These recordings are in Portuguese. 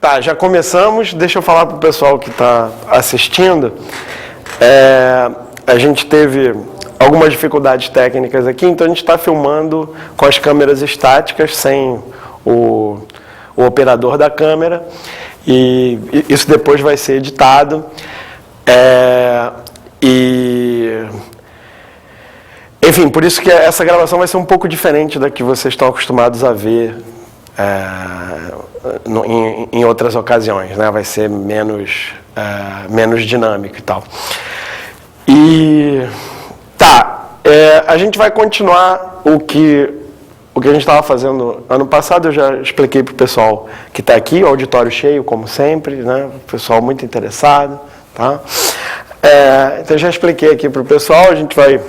Tá, já começamos. Deixa eu falar para o pessoal que está assistindo. A gente teve algumas dificuldades técnicas aqui, então a gente está filmando com as câmeras estáticas, sem o operador da câmera, e isso depois vai ser editado. Enfim, por isso que essa gravação vai ser um pouco diferente da que vocês estão acostumados a ver em outras ocasiões, né? Vai ser menos dinâmico e tal. A gente vai continuar o que a gente estava fazendo ano passado. Eu já expliquei para o pessoal que está aqui, o auditório cheio, como sempre, né? O pessoal muito interessado, tá? Então, já expliquei aqui para o pessoal. A gente vai,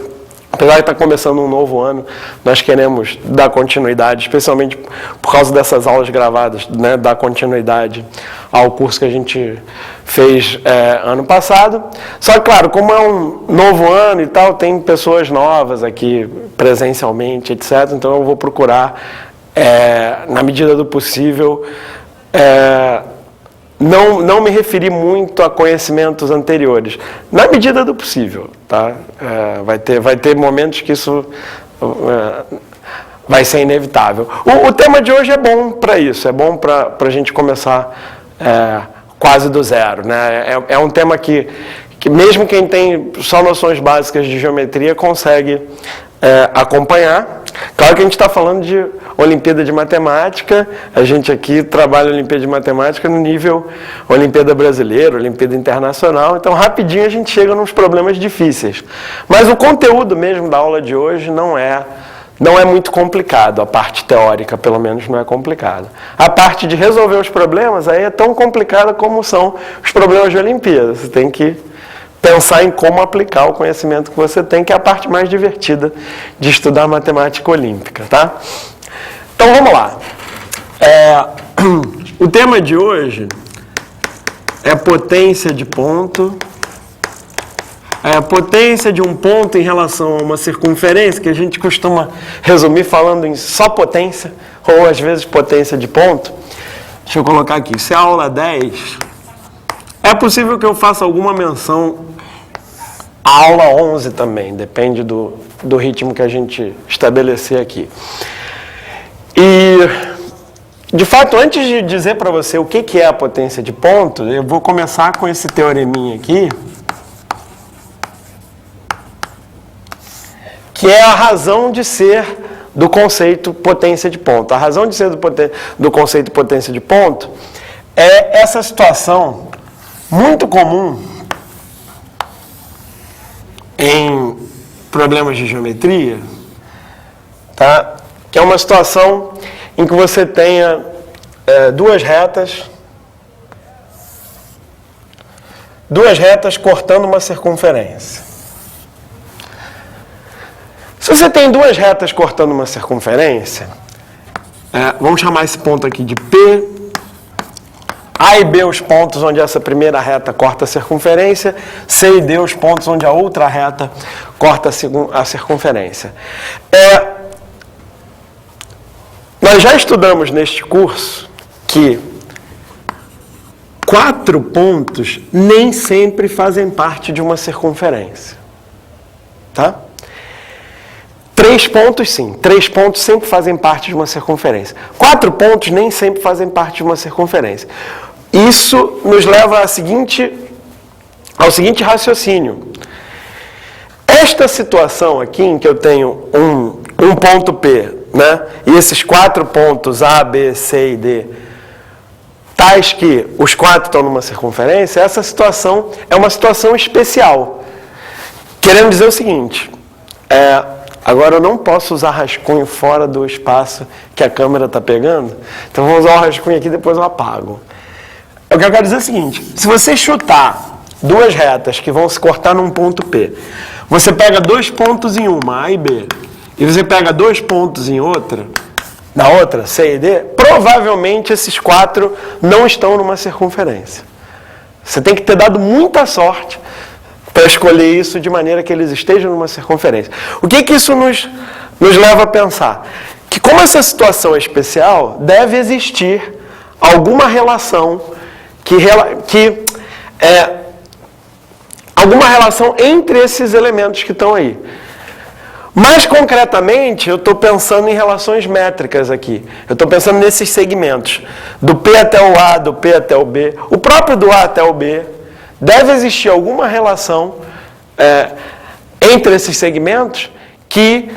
apesar de estar começando um novo ano, nós queremos dar continuidade, especialmente por causa dessas aulas gravadas, né? Dar continuidade ao curso que a gente fez ano passado. Só que, claro, como é um novo ano e tal, tem pessoas novas aqui presencialmente, etc. Então, eu vou procurar, na medida do possível, não me referir muito a conhecimentos anteriores, na medida do possível, tá? Vai ter momentos que isso vai ser inevitável. O tema de hoje é bom para isso, é bom para a gente começar quase do zero, né? É um tema que mesmo quem tem só noções básicas de geometria consegue acompanhar. Claro que a gente está falando de Olimpíada de Matemática, a gente aqui trabalha a Olimpíada de Matemática no nível Olimpíada Brasileira, Olimpíada Internacional, então rapidinho a gente chega nos problemas difíceis. Mas o conteúdo mesmo da aula de hoje não é muito complicado, a parte teórica pelo menos não é complicada. A parte de resolver os problemas aí é tão complicada como são os problemas de Olimpíada. Você tem que pensar em como aplicar o conhecimento que você tem, que é a parte mais divertida de estudar matemática olímpica, tá? Então, vamos lá. O tema de hoje é potência de ponto. A potência de um ponto em relação a uma circunferência, que a gente costuma resumir falando em só potência, ou às vezes potência de ponto. Deixa eu colocar aqui, se é a aula 10, é possível que eu faça alguma menção à aula 11 também, depende do ritmo que a gente estabelecer aqui. E, de fato, antes de dizer para você o que é a potência de ponto, eu vou começar com esse teoreminha aqui, que é a razão de ser do conceito potência de ponto. A razão de ser do conceito potência de ponto é essa situação muito comum em problemas de geometria, tá? Que é uma situação em que você tenha duas retas cortando uma circunferência. Se você tem duas retas cortando uma circunferência, vamos chamar esse ponto aqui de P, A e B os pontos onde essa primeira reta corta a circunferência, C e D os pontos onde a outra reta corta a circunferência. Nós já estudamos neste curso que 4 pontos nem sempre fazem parte de uma circunferência, tá? 3 pontos, sim. 3 pontos sempre fazem parte de uma circunferência. 4 pontos nem sempre fazem parte de uma circunferência. Isso nos leva ao seguinte raciocínio. Esta situação aqui, em que eu tenho um ponto P, né, e esses 4 pontos A, B, C e D, tais que os 4 estão numa circunferência, essa situação é uma situação especial. Querendo dizer o seguinte, agora eu não posso usar rascunho fora do espaço que a câmera está pegando, então vou usar o rascunho aqui e depois eu apago. O que eu quero dizer é o seguinte, se você chutar duas retas que vão se cortar num ponto P, você pega 2 pontos em uma, A e B, e você pega 2 pontos na outra, C e D, provavelmente esses 4 não estão numa circunferência. Você tem que ter dado muita sorte para escolher isso de maneira que eles estejam numa circunferência. O que isso nos leva a pensar? Que como essa situação é especial, deve existir alguma relação alguma relação entre esses elementos que estão aí. Mais concretamente, eu estou pensando em relações métricas aqui. Eu estou pensando nesses segmentos. Do P até o A, do P até o B. O próprio do A até o B. Deve existir alguma relação entre esses segmentos que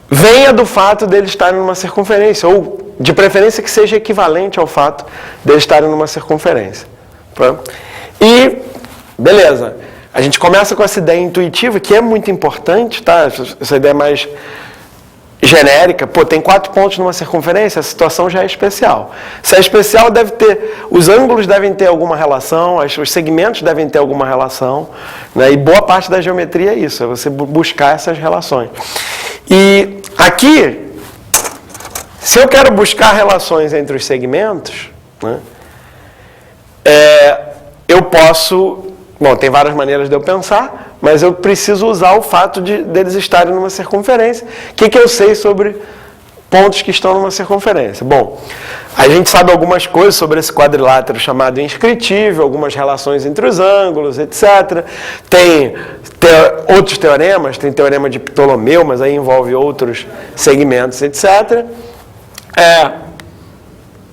venha do fato deles estarem numa circunferência, ou de preferência que seja equivalente ao fato deles estarem numa circunferência. E, beleza, a gente começa com essa ideia intuitiva, que é muito importante, tá? Essa ideia mais genérica, tem 4 pontos numa circunferência, a situação já é especial. Se é especial, os ângulos devem ter alguma relação, os segmentos devem ter alguma relação, né? E boa parte da geometria é isso, é você buscar essas relações. E aqui, se eu quero buscar relações entre os segmentos, né, eu posso... Bom, tem várias maneiras de eu pensar, mas eu preciso usar o fato deles estarem numa circunferência. O que eu sei sobre pontos que estão numa circunferência? Bom, a gente sabe algumas coisas sobre esse quadrilátero chamado inscritível, algumas relações entre os ângulos, etc. Tem outros teoremas, tem teorema de Ptolomeu, mas aí envolve outros segmentos, etc.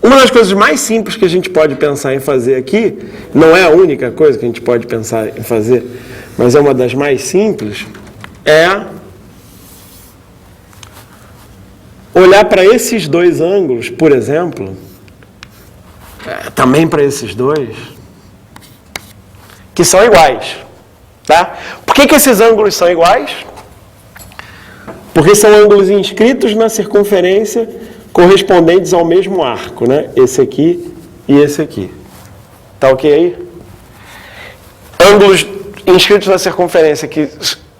Uma das coisas mais simples que a gente pode pensar em fazer aqui, não é a única coisa que a gente pode pensar em fazer, mas é uma das mais simples, é olhar para esses dois ângulos, por exemplo, também para esses dois, que são iguais. Tá? Por que esses ângulos são iguais? Porque são ângulos inscritos na circunferência correspondentes ao mesmo arco, né? Esse aqui e esse aqui. Tá ok aí? Ângulos inscritos na circunferência que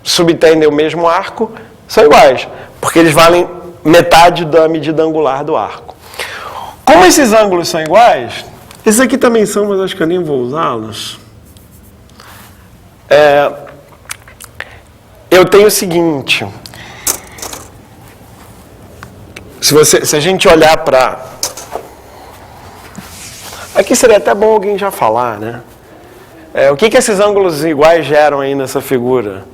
subtendem o mesmo arco são iguais, porque eles valem metade da medida angular do arco. Como esses ângulos são iguais, esses aqui também são, mas acho que eu nem vou usá-los. Eu tenho o seguinte... Se a gente olhar para... Aqui seria até bom alguém já falar, né? O que esses ângulos iguais geram aí nessa figura?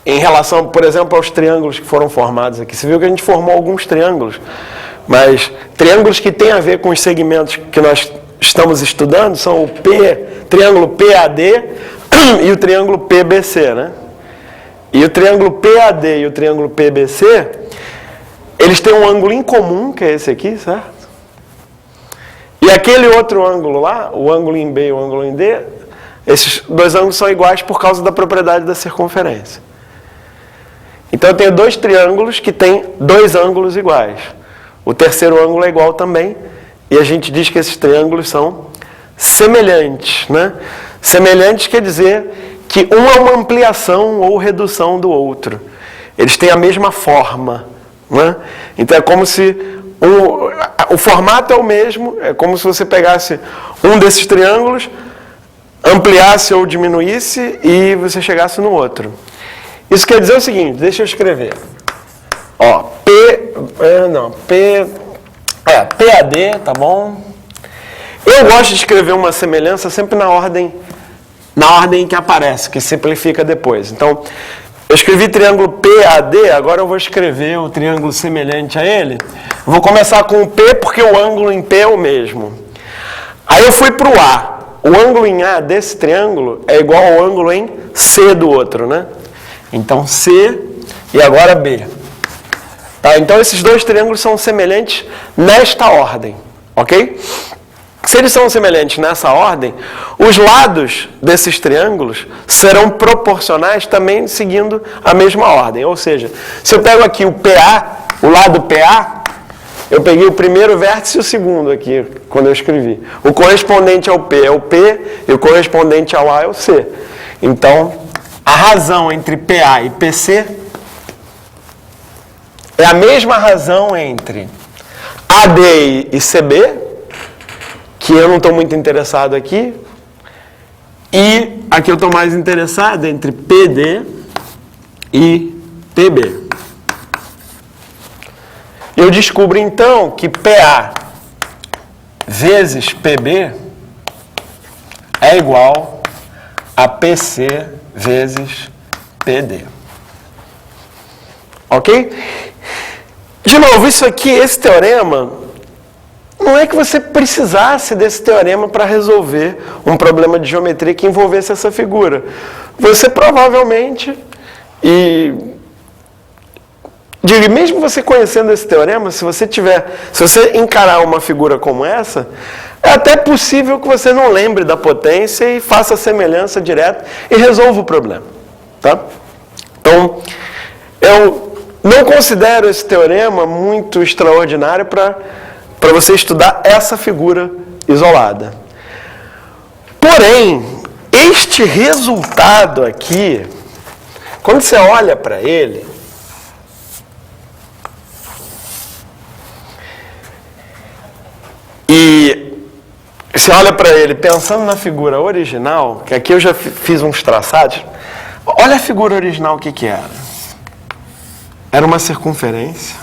Em relação, por exemplo, aos triângulos que foram formados aqui. Você viu que a gente formou alguns triângulos, mas triângulos que têm a ver com os segmentos que nós estamos estudando são o triângulo PAD e o triângulo PBC, né? E o triângulo PAD e o triângulo PBC, eles têm um ângulo em comum, que é esse aqui, certo? E aquele outro ângulo lá, o ângulo em B e o ângulo em D, esses dois ângulos são iguais por causa da propriedade da circunferência. Então eu tenho dois triângulos que têm dois ângulos iguais. O terceiro ângulo é igual também, e a gente diz que esses triângulos são semelhantes, né? Semelhantes quer dizer que um é uma ampliação ou redução do outro. Eles têm a mesma forma, né? Então é como se o formato é o mesmo, é como se você pegasse um desses triângulos, ampliasse ou diminuísse e você chegasse no outro. Isso quer dizer o seguinte, deixa eu escrever. Ó, PAD, tá bom? Eu gosto de escrever uma semelhança sempre na ordem que aparece, que simplifica depois. Então, eu escrevi triângulo PAD, agora eu vou escrever o triângulo semelhante a ele. Vou começar com o P, porque o ângulo em P é o mesmo. Aí eu fui para o A. O ângulo em A desse triângulo é igual ao ângulo em C do outro, né? Então, C e agora B. Tá? Então, esses dois triângulos são semelhantes nesta ordem, ok? Se eles são semelhantes nessa ordem, os lados desses triângulos serão proporcionais também seguindo a mesma ordem. Ou seja, se eu pego aqui o PA, o lado PA, eu peguei o primeiro vértice e o segundo aqui, quando eu escrevi. O correspondente ao P é o P e o correspondente ao A é o C. Então, a razão entre PA e PC é a mesma razão entre AD e CB, que eu não estou muito interessado aqui, e aqui eu estou mais interessado entre PD e PB. eu descubro então que PA vezes PB é igual a PC vezes PD. Ok? De novo, isso aqui, esse teorema, não é que você precisasse desse teorema para resolver um problema de geometria que envolvesse essa figura. Você provavelmente, mesmo você conhecendo esse teorema, se você encarar uma figura como essa, é até possível que você não lembre da potência e faça a semelhança direta e resolva o problema. Tá? Então, eu não considero esse teorema muito extraordinário para você estudar essa figura isolada. Porém, este resultado aqui, quando você olha para ele, e você olha para ele pensando na figura original, que aqui eu já fiz uns traçados, olha a figura original, o que era? Era uma circunferência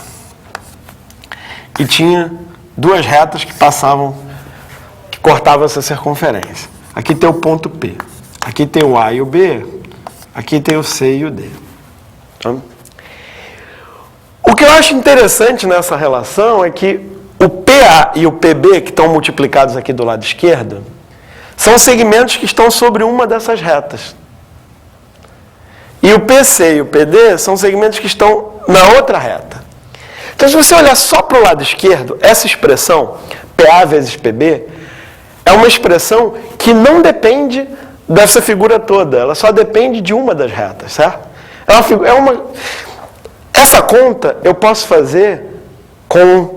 e tinha duas retas que cortavam essa circunferência. Aqui tem o ponto P, aqui tem o A e o B, aqui tem o C e o D. Tá? O que eu acho interessante nessa relação é que o PA e o PB, que estão multiplicados aqui do lado esquerdo, são segmentos que estão sobre uma dessas retas. E o PC e o PD são segmentos que estão na outra reta. Então, se você olhar só para o lado esquerdo, essa expressão, PA vezes PB, é uma expressão que não depende dessa figura toda, ela só depende de uma das retas, certo? Essa conta eu posso fazer com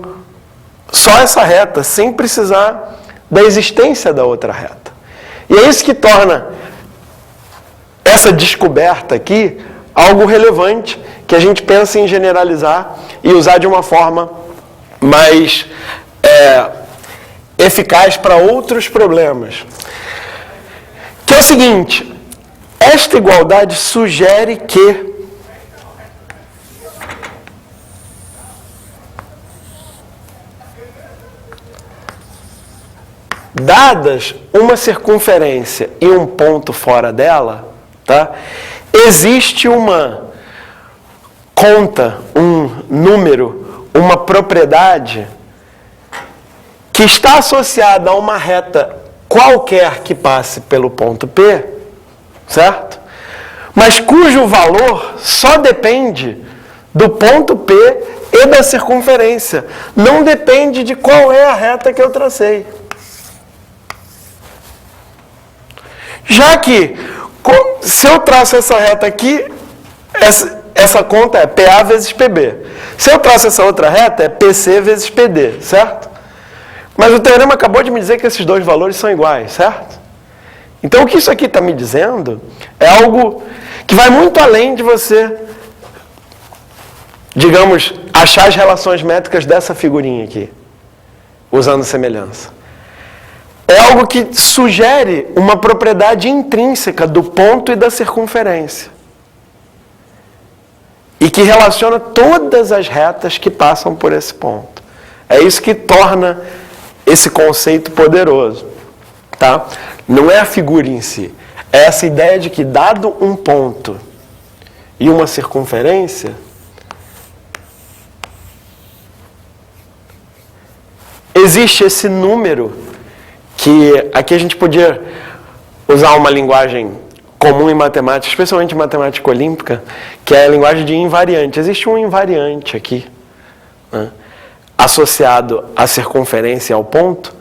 só essa reta, sem precisar da existência da outra reta. E é isso que torna essa descoberta aqui algo relevante, que a gente pensa em generalizar e usar de uma forma mais eficaz para outros problemas. Que é o seguinte, esta igualdade sugere que dadas uma circunferência e um ponto fora dela, tá? Existe uma conta, um número, uma propriedade que está associada a uma reta qualquer que passe pelo ponto P, certo? Mas cujo valor só depende do ponto P e da circunferência. Não depende de qual é a reta que eu tracei. Já que, se eu traço essa reta aqui, essa conta é PA vezes PB. Se eu traço essa outra reta, é PC vezes PD, certo? Mas o teorema acabou de me dizer que esses dois valores são iguais, certo? Então, o que isso aqui está me dizendo é algo que vai muito além de você, digamos, achar as relações métricas dessa figurinha aqui, usando semelhança. É algo que sugere uma propriedade intrínseca do ponto e da circunferência. E que relaciona todas as retas que passam por esse ponto. É isso que torna esse conceito poderoso. Tá? Não é a figura em si. É essa ideia de que, dado um ponto e uma circunferência, existe esse número que aqui a gente podia usar uma linguagem comum em matemática, especialmente em matemática olímpica, que é a linguagem de invariante. Existe um invariante aqui, né, associado à circunferência e ao ponto,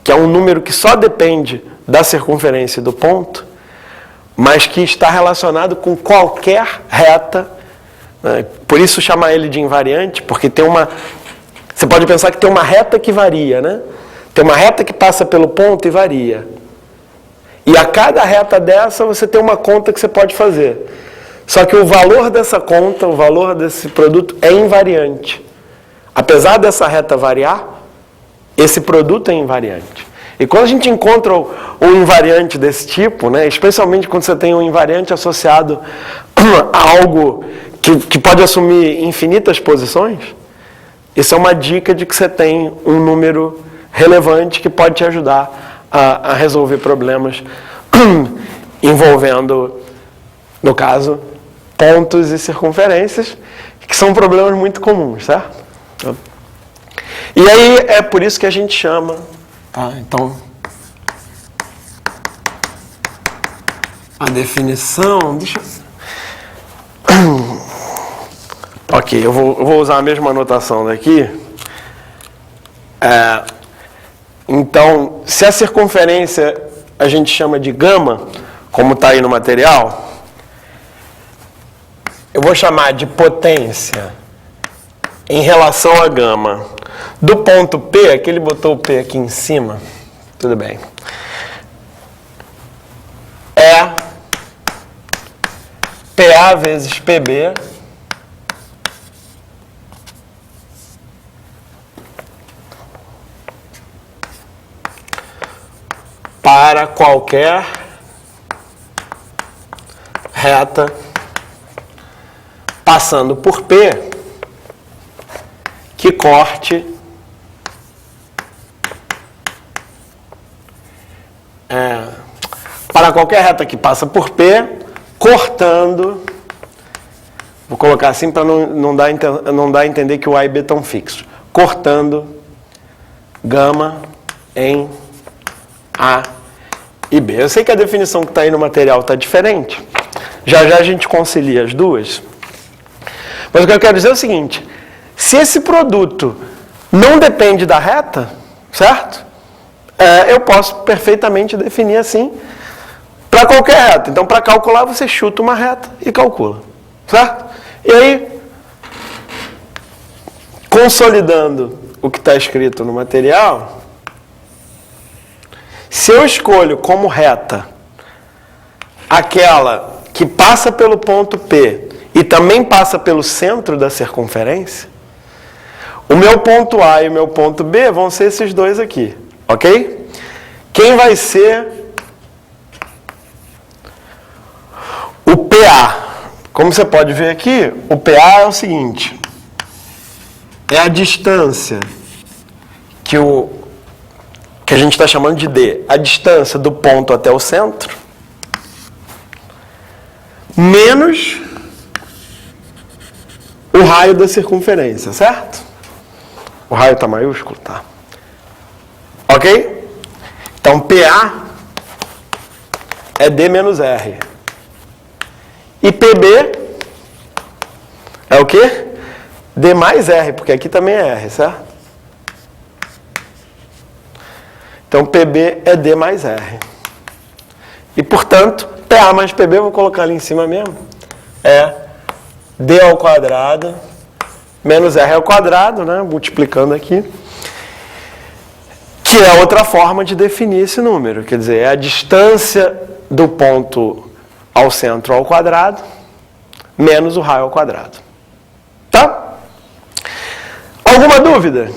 que é um número que só depende da circunferência e do ponto, mas que está relacionado com qualquer reta, né, por isso chamar ele de invariante, porque tem uma... Você pode pensar que tem uma reta que varia, né? Tem uma reta que passa pelo ponto e varia. E a cada reta dessa, você tem uma conta que você pode fazer. Só que o valor dessa conta, o valor desse produto é invariante. Apesar dessa reta variar, esse produto é invariante. E quando a gente encontra um invariante desse tipo, né, especialmente quando você tem um invariante associado a algo que pode assumir infinitas posições, Isso é uma dica de que você tem um número relevante que pode te ajudar a resolver problemas envolvendo, no caso, pontos e circunferências, que são problemas muito comuns, certo? E aí é por isso que a gente chama, tá? Então, a definição, ok, eu vou usar a mesma anotação daqui. Então, se a circunferência a gente chama de gama, como está aí no material, eu vou chamar de potência em relação à gama do ponto P, aqui ele botou o P aqui em cima, tudo bem, é PA vezes PB para qualquer reta passando por P que corte para qualquer reta que passa por P, cortando, vou colocar assim para não dar a entender que o A e B estão fixos, cortando gama em A e B. Eu sei que a definição que está aí no material está diferente, já a gente concilia as duas, mas o que eu quero dizer é o seguinte: se esse produto não depende da reta, certo? Eu posso perfeitamente definir assim para qualquer reta. Então, para calcular, você chuta uma reta e calcula, certo? E aí, consolidando o que está escrito no material, se eu escolho como reta aquela que passa pelo ponto P e também passa pelo centro da circunferência, o meu ponto A e o meu ponto B vão ser esses dois aqui, ok? Quem vai ser o PA? Como você pode ver aqui, o PA é o seguinte: é a distância que a gente está chamando de D, a distância do ponto até o centro, menos o raio da circunferência, certo? O raio está maiúsculo? Tá. Ok? Então, PA é D menos R. E PB é o quê? D mais R, porque aqui também é R, certo? Então, PB é D mais R. E, portanto, PA mais PB, vou colocar ali em cima mesmo, é D ao quadrado menos R ao quadrado, né? Multiplicando aqui, que é outra forma de definir esse número. Quer dizer, é a distância do ponto ao centro ao quadrado menos o raio ao quadrado. Tá? Alguma dúvida?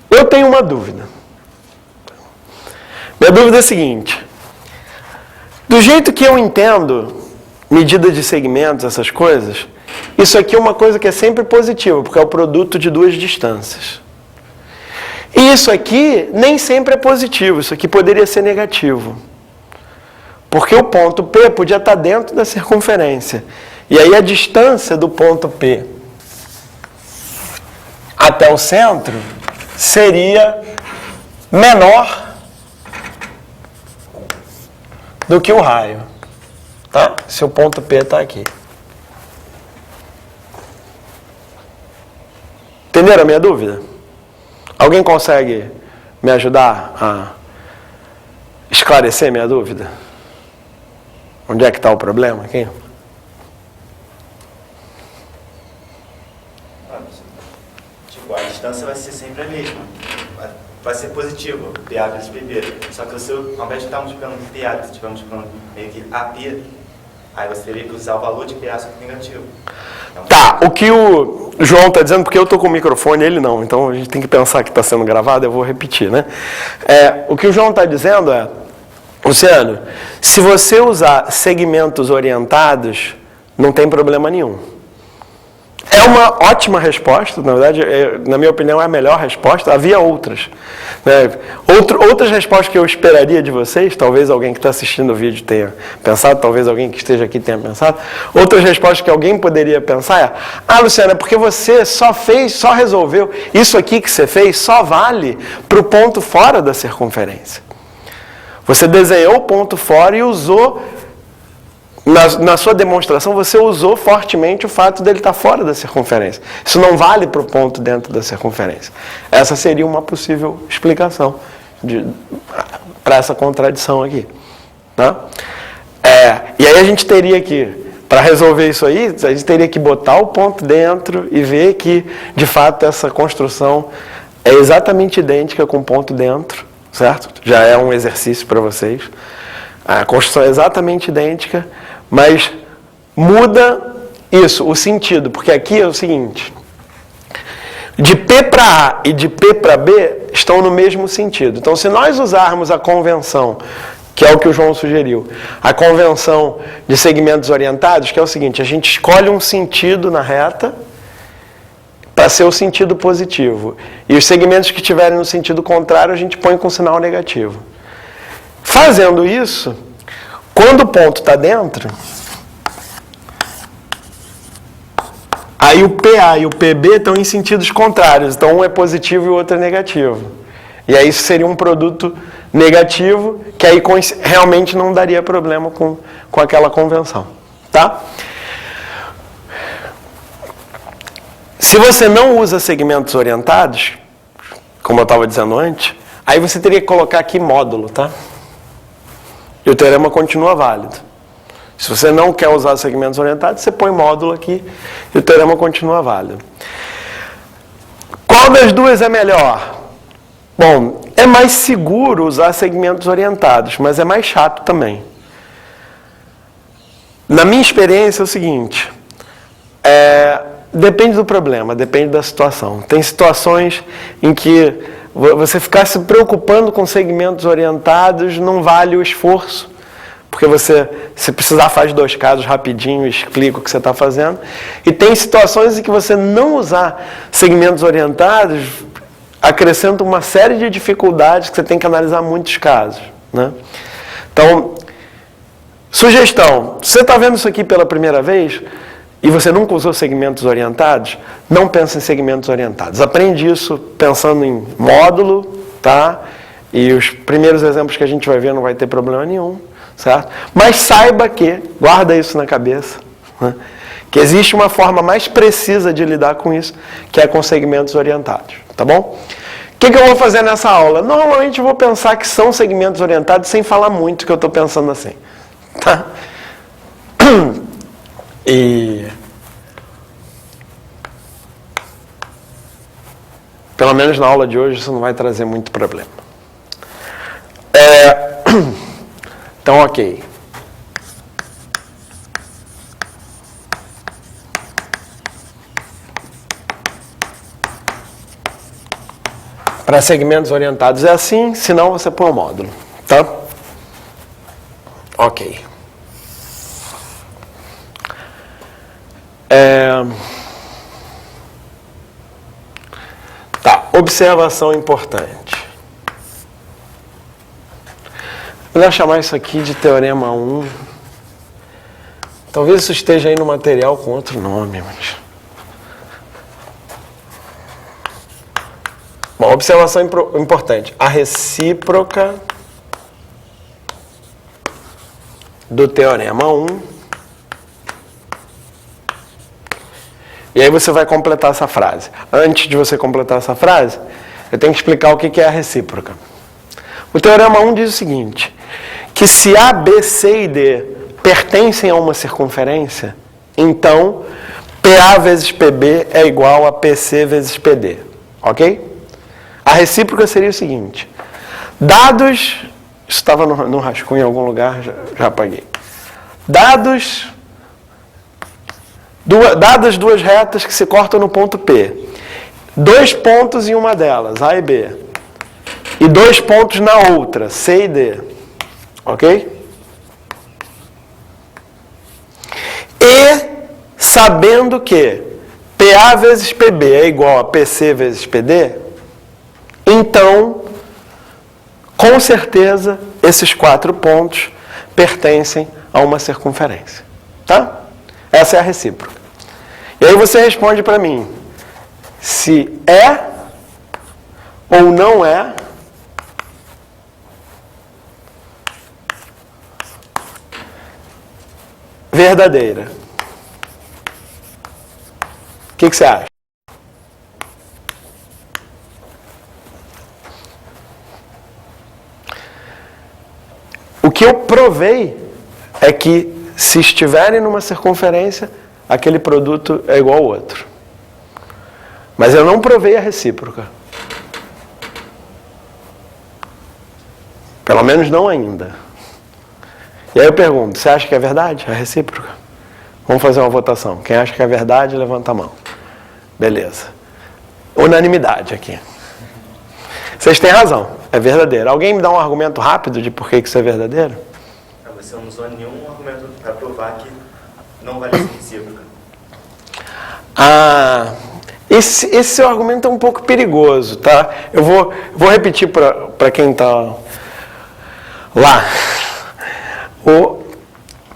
Eu tenho uma dúvida. Minha dúvida é a seguinte: do jeito que eu entendo medida de segmentos, essas coisas, isso aqui é uma coisa que é sempre positiva, porque é o produto de duas distâncias. E isso aqui nem sempre é positivo, isso aqui poderia ser negativo. Porque o ponto P podia estar dentro da circunferência. E aí a distância do ponto P até o centro seria menor do que o raio. Tá? Se o ponto P está aqui. Entenderam a minha dúvida? Alguém consegue me ajudar a esclarecer minha dúvida? Onde é que está o problema aqui? Tipo, a distância vai ser sempre a mesma. Vai ser positivo, PA vezes PB. Só que o seu, ao invés de estar multiplicando PA, se estiver multiplicando meio que AP, aí você teria que usar o valor de PA só que negativo. Então, tá, o que o João está dizendo, porque eu estou com o microfone e ele não, então a gente tem que pensar que está sendo gravado, eu vou repetir, né? O que o João está dizendo é: Luciano, se você usar segmentos orientados, não tem problema nenhum. É uma ótima resposta, na verdade, na minha opinião, é a melhor resposta. Havia outras. Né? Outras respostas que eu esperaria de vocês, talvez alguém que está assistindo o vídeo tenha pensado, talvez alguém que esteja aqui tenha pensado. Outras respostas que alguém poderia pensar é: ah, Luciana, porque você só resolveu, isso aqui que você fez só vale para o ponto fora da circunferência. Você desenhou o ponto fora e usou... Na sua demonstração, você usou fortemente o fato dele estar fora da circunferência. Isso não vale para o ponto dentro da circunferência. Essa seria uma possível explicação para essa contradição aqui. Tá? E aí a gente teria que, para resolver isso aí, a gente teria que botar o ponto dentro e ver que, de fato, essa construção é exatamente idêntica com o ponto dentro, certo? Já é um exercício para vocês. A construção é exatamente idêntica, mas muda isso, o sentido, porque aqui é o seguinte: de P para A e de P para B estão no mesmo sentido. Então, se nós usarmos a convenção, que é o que o João sugeriu, a convenção de segmentos orientados, que é o seguinte: a gente escolhe um sentido na reta para ser o sentido positivo, e os segmentos que estiverem no sentido contrário a gente põe com sinal negativo. Fazendo isso, quando o ponto está dentro, aí o PA e o PB estão em sentidos contrários. Então, um é positivo e o outro é negativo. E aí isso seria um produto negativo, que aí realmente não daria problema com aquela convenção. Tá? Se você não usa segmentos orientados, como eu estava dizendo antes, aí você teria que colocar aqui módulo, tá? E o teorema continua válido. Se você não quer usar segmentos orientados, você põe módulo aqui e o teorema continua válido. Qual das duas é melhor? Bom, é mais seguro usar segmentos orientados, mas é mais chato também. Na minha experiência é o seguinte: depende do problema, depende da situação. Tem situações em que você ficar se preocupando com segmentos orientados não vale o esforço, porque você, se precisar, faz 2 casos rapidinho e explica o que você está fazendo. E tem situações em que você não usar segmentos orientados acrescenta uma série de dificuldades que você tem que analisar muitos casos. Né? Então, sugestão: se você está vendo isso aqui pela primeira vez e você nunca usou segmentos orientados, não pense em segmentos orientados. Aprende isso pensando em módulo, tá? E os primeiros exemplos que a gente vai ver não vai ter problema nenhum, certo? Mas saiba que, guarda isso na cabeça, né? Que existe uma forma mais precisa de lidar com isso, que é com segmentos orientados, tá bom? O que eu vou fazer nessa aula? Normalmente eu vou pensar que são segmentos orientados sem falar muito, que eu estou pensando assim, tá? E pelo menos na aula de hoje isso não vai trazer muito problema. Então, ok. Para segmentos orientados é assim, senão você põe o módulo, tá? Ok. Tá, observação importante. Melhor chamar isso aqui de teorema 1. Talvez isso esteja aí no material com outro nome, mas... Bom, observação importante. A recíproca do teorema 1. E aí você vai completar essa frase. Antes de você completar essa frase, eu tenho que explicar o que é a recíproca. O teorema 1 diz o seguinte, que se A, B, C e D pertencem a uma circunferência, então PA vezes PB é igual a PC vezes PD. Ok? A recíproca seria o seguinte, dados... Isso estava no rascunho em algum lugar, já apaguei. Dadas duas retas que se cortam no ponto P. 2 pontos em uma delas, A e B. E 2 pontos na outra, C e D. Ok? E sabendo que PA PA vezes PB é igual a PC vezes PD, então, com certeza, esses 4 pontos pertencem a uma circunferência. Tá? Essa é a recíproca. E aí você responde para mim se é ou não é verdadeira. O que você acha? O que eu provei é que se estiverem numa circunferência, aquele produto é igual ao outro. Mas eu não provei a recíproca. Pelo menos não ainda. E aí eu pergunto, você acha que é verdade a recíproca? Vamos fazer uma votação. Quem acha que é verdade, levanta a mão. Beleza. Unanimidade aqui. Vocês têm razão, é verdadeiro. Alguém me dá um argumento rápido de por que isso é verdadeiro? Você não usou nenhum argumento para provar que não vale ser recíproca. Esse seu argumento é um pouco perigoso, tá? Eu vou repetir para quem está lá.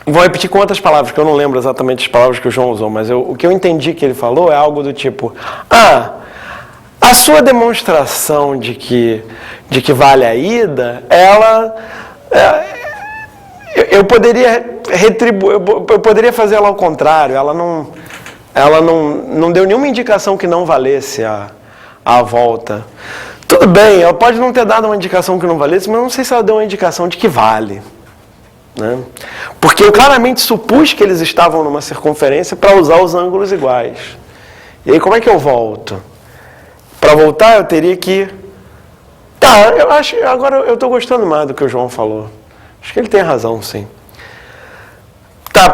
Vou repetir com outras palavras, que eu não lembro exatamente as palavras que o João usou, mas o que eu entendi que ele falou é algo do tipo: a sua demonstração de que vale a ida, eu poderia retribuir, eu poderia fazer ela ao contrário, ela não deu nenhuma indicação que não valesse a volta. Tudo bem, ela pode não ter dado uma indicação que não valesse, mas eu não sei se ela deu uma indicação de que vale. Né? Porque eu claramente supus que eles estavam numa circunferência para usar os ângulos iguais. E aí como é que eu volto? Para voltar eu teria que... eu acho, agora eu estou gostando mais do que o João falou. Acho que ele tem razão, sim.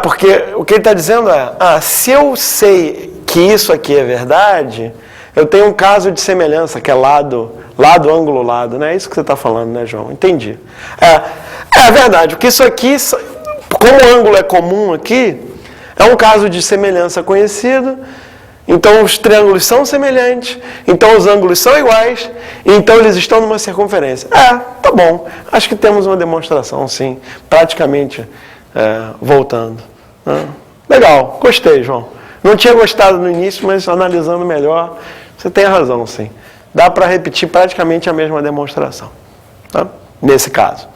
Porque o que ele está dizendo é, se eu sei que isso aqui é verdade, eu tenho um caso de semelhança, que é lado, ângulo, lado, né? É isso que você está falando, né, João? Entendi. É verdade, porque isso aqui, como o ângulo é comum aqui, é um caso de semelhança conhecido, então os triângulos são semelhantes, então os ângulos são iguais, então eles estão numa circunferência. Tá bom, acho que temos uma demonstração, sim, praticamente voltando. Legal, gostei, João. Não tinha gostado no início, mas analisando melhor, você tem razão, sim. Dá para repetir praticamente a mesma demonstração, tá? Nesse caso.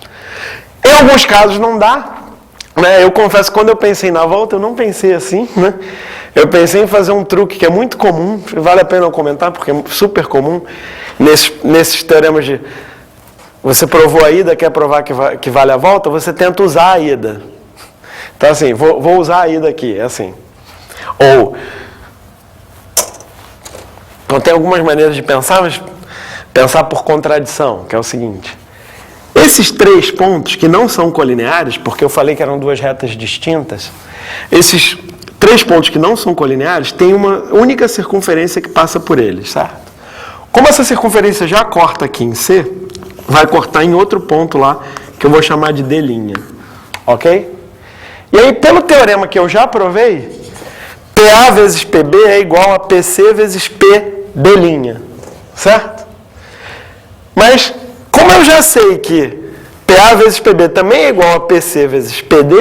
Em alguns casos não dá. Eu confesso que quando eu pensei na volta, eu não pensei assim, né? Eu pensei em fazer um truque que é muito comum, vale a pena eu comentar, porque é super comum, nesses teoremas de você provou a ida, quer provar que vale a volta, você tenta usar a ida. Então assim, vou usar a ida aqui, é assim. Ou, então tem algumas maneiras de pensar, mas pensar por contradição, que é o seguinte. Esses 3 pontos que não são colineares, porque eu falei que eram 2 retas distintas, esses 3 pontos que não são colineares têm uma única circunferência que passa por eles, certo? Como essa circunferência já corta aqui em C, vai cortar em outro ponto lá, que eu vou chamar de D', ok? E aí, pelo teorema que eu já provei, PA vezes PB é igual a PC vezes PD', certo? Mas, como eu já sei que PA vezes PB também é igual a PC vezes PD,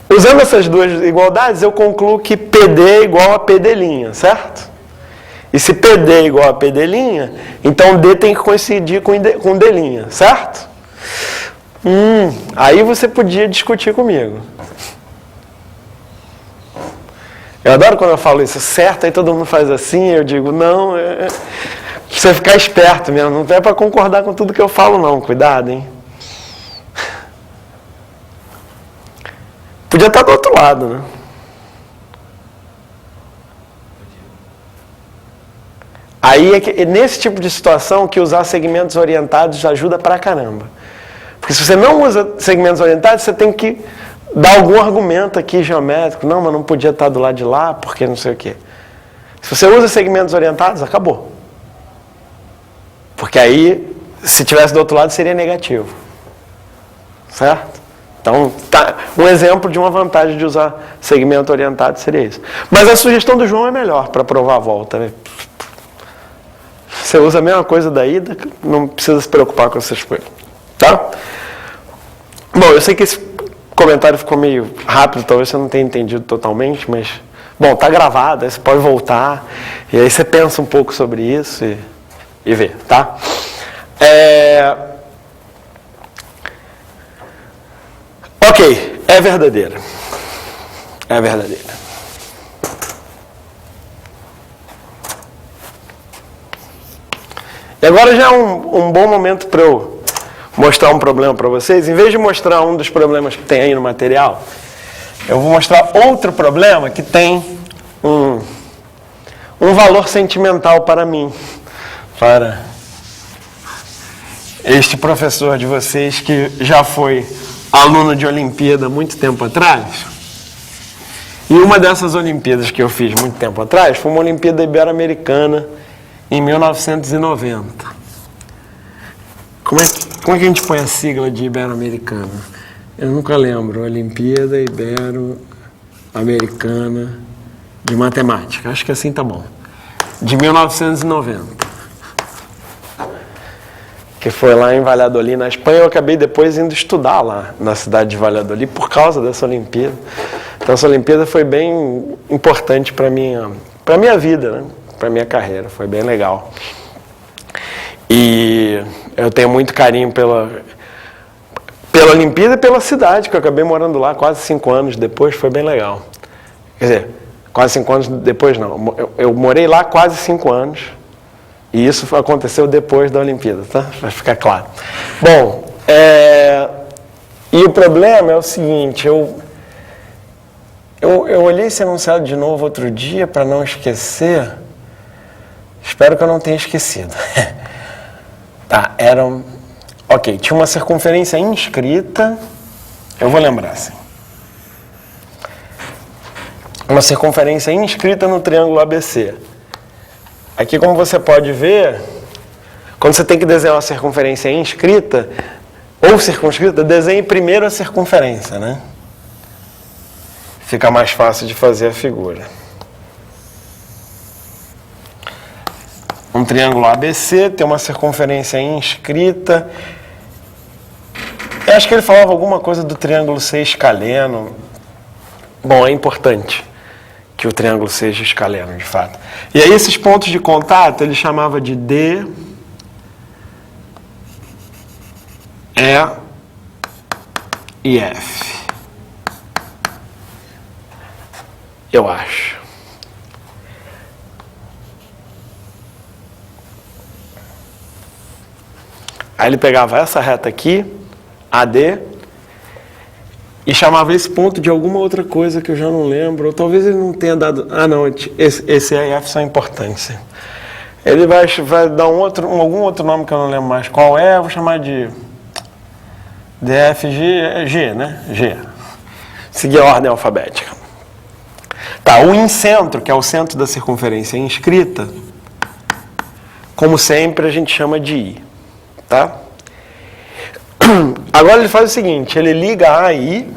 usando essas 2 igualdades, eu concluo que PD é igual a PD', certo? E se PD é igual a PD', então D tem que coincidir com D', certo? Aí você podia discutir comigo. Eu adoro quando eu falo isso, certo, aí todo mundo faz assim, eu digo, não, você ficar esperto mesmo, não é para concordar com tudo que eu falo não, cuidado, hein? Podia estar do outro lado, né? Aí é nesse tipo de situação que usar segmentos orientados ajuda pra caramba. Porque se você não usa segmentos orientados, você tem que dar algum argumento aqui geométrico. Não, mas não podia estar do lado de lá, porque não sei o quê. Se você usa segmentos orientados, acabou. Porque aí, se tivesse do outro lado, seria negativo. Certo? Então, um exemplo de uma vantagem de usar segmento orientado seria isso. Mas a sugestão do João é melhor para provar a volta, né? Você usa a mesma coisa da ida, não precisa se preocupar com essas coisas. Tá? Bom, eu sei que esse comentário ficou meio rápido, talvez você não tenha entendido totalmente, mas... Bom, tá gravado, aí você pode voltar, e aí você pensa um pouco sobre isso e vê, tá? Ok, é verdadeira. É verdadeira. E agora já é um bom momento para eu mostrar um problema para vocês. Em vez de mostrar um dos problemas que tem aí no material, eu vou mostrar outro problema que tem um valor sentimental para mim, para este professor de vocês que já foi aluno de Olimpíada muito tempo atrás. E uma dessas Olimpíadas que eu fiz muito tempo atrás foi uma Olimpíada Ibero-Americana em 1990. Como é que a gente põe a sigla de Ibero-Americana? Eu nunca lembro. Olimpíada Ibero-Americana de Matemática. Acho que assim tá bom. De 1990. Que foi lá em Valladolid, na Espanha. Eu acabei depois indo estudar lá na cidade de Valladolid por causa dessa Olimpíada. Então essa Olimpíada foi bem importante para minha vida, né? Para minha carreira, foi bem legal. E eu tenho muito carinho pela Olimpíada e pela cidade, que eu acabei morando lá quase 5 anos depois, foi bem legal. Quer dizer, quase 5 anos depois não, eu morei lá quase 5 anos, e isso aconteceu depois da Olimpíada, tá? Vai ficar claro. Bom, e o problema é o seguinte, eu olhei esse enunciado de novo outro dia para não esquecer. Espero que eu não tenha esquecido. Tá, ok, tinha uma circunferência inscrita. Eu vou lembrar, assim. Uma circunferência inscrita no triângulo ABC. Aqui, como você pode ver, quando você tem que desenhar uma circunferência inscrita, ou circunscrita, desenhe primeiro a circunferência, né? Fica mais fácil de fazer a figura. Um triângulo ABC tem uma circunferência inscrita. Eu acho que ele falava alguma coisa do triângulo ser escaleno. Bom, é importante que o triângulo seja escaleno, de fato. E aí esses pontos de contato ele chamava de D, E e F. Eu acho. Aí ele pegava essa reta aqui, AD, e chamava esse ponto de alguma outra coisa que eu já não lembro, ou talvez ele não tenha dado... Ah, não, esse E e F são importantes. Ele vai dar algum outro nome que eu não lembro mais qual é, eu vou chamar de DFG, G, né? G. Seguir a ordem alfabética. Tá, o incentro, que é o centro da circunferência inscrita, como sempre a gente chama de I. Tá? Agora ele faz o seguinte, ele liga A e I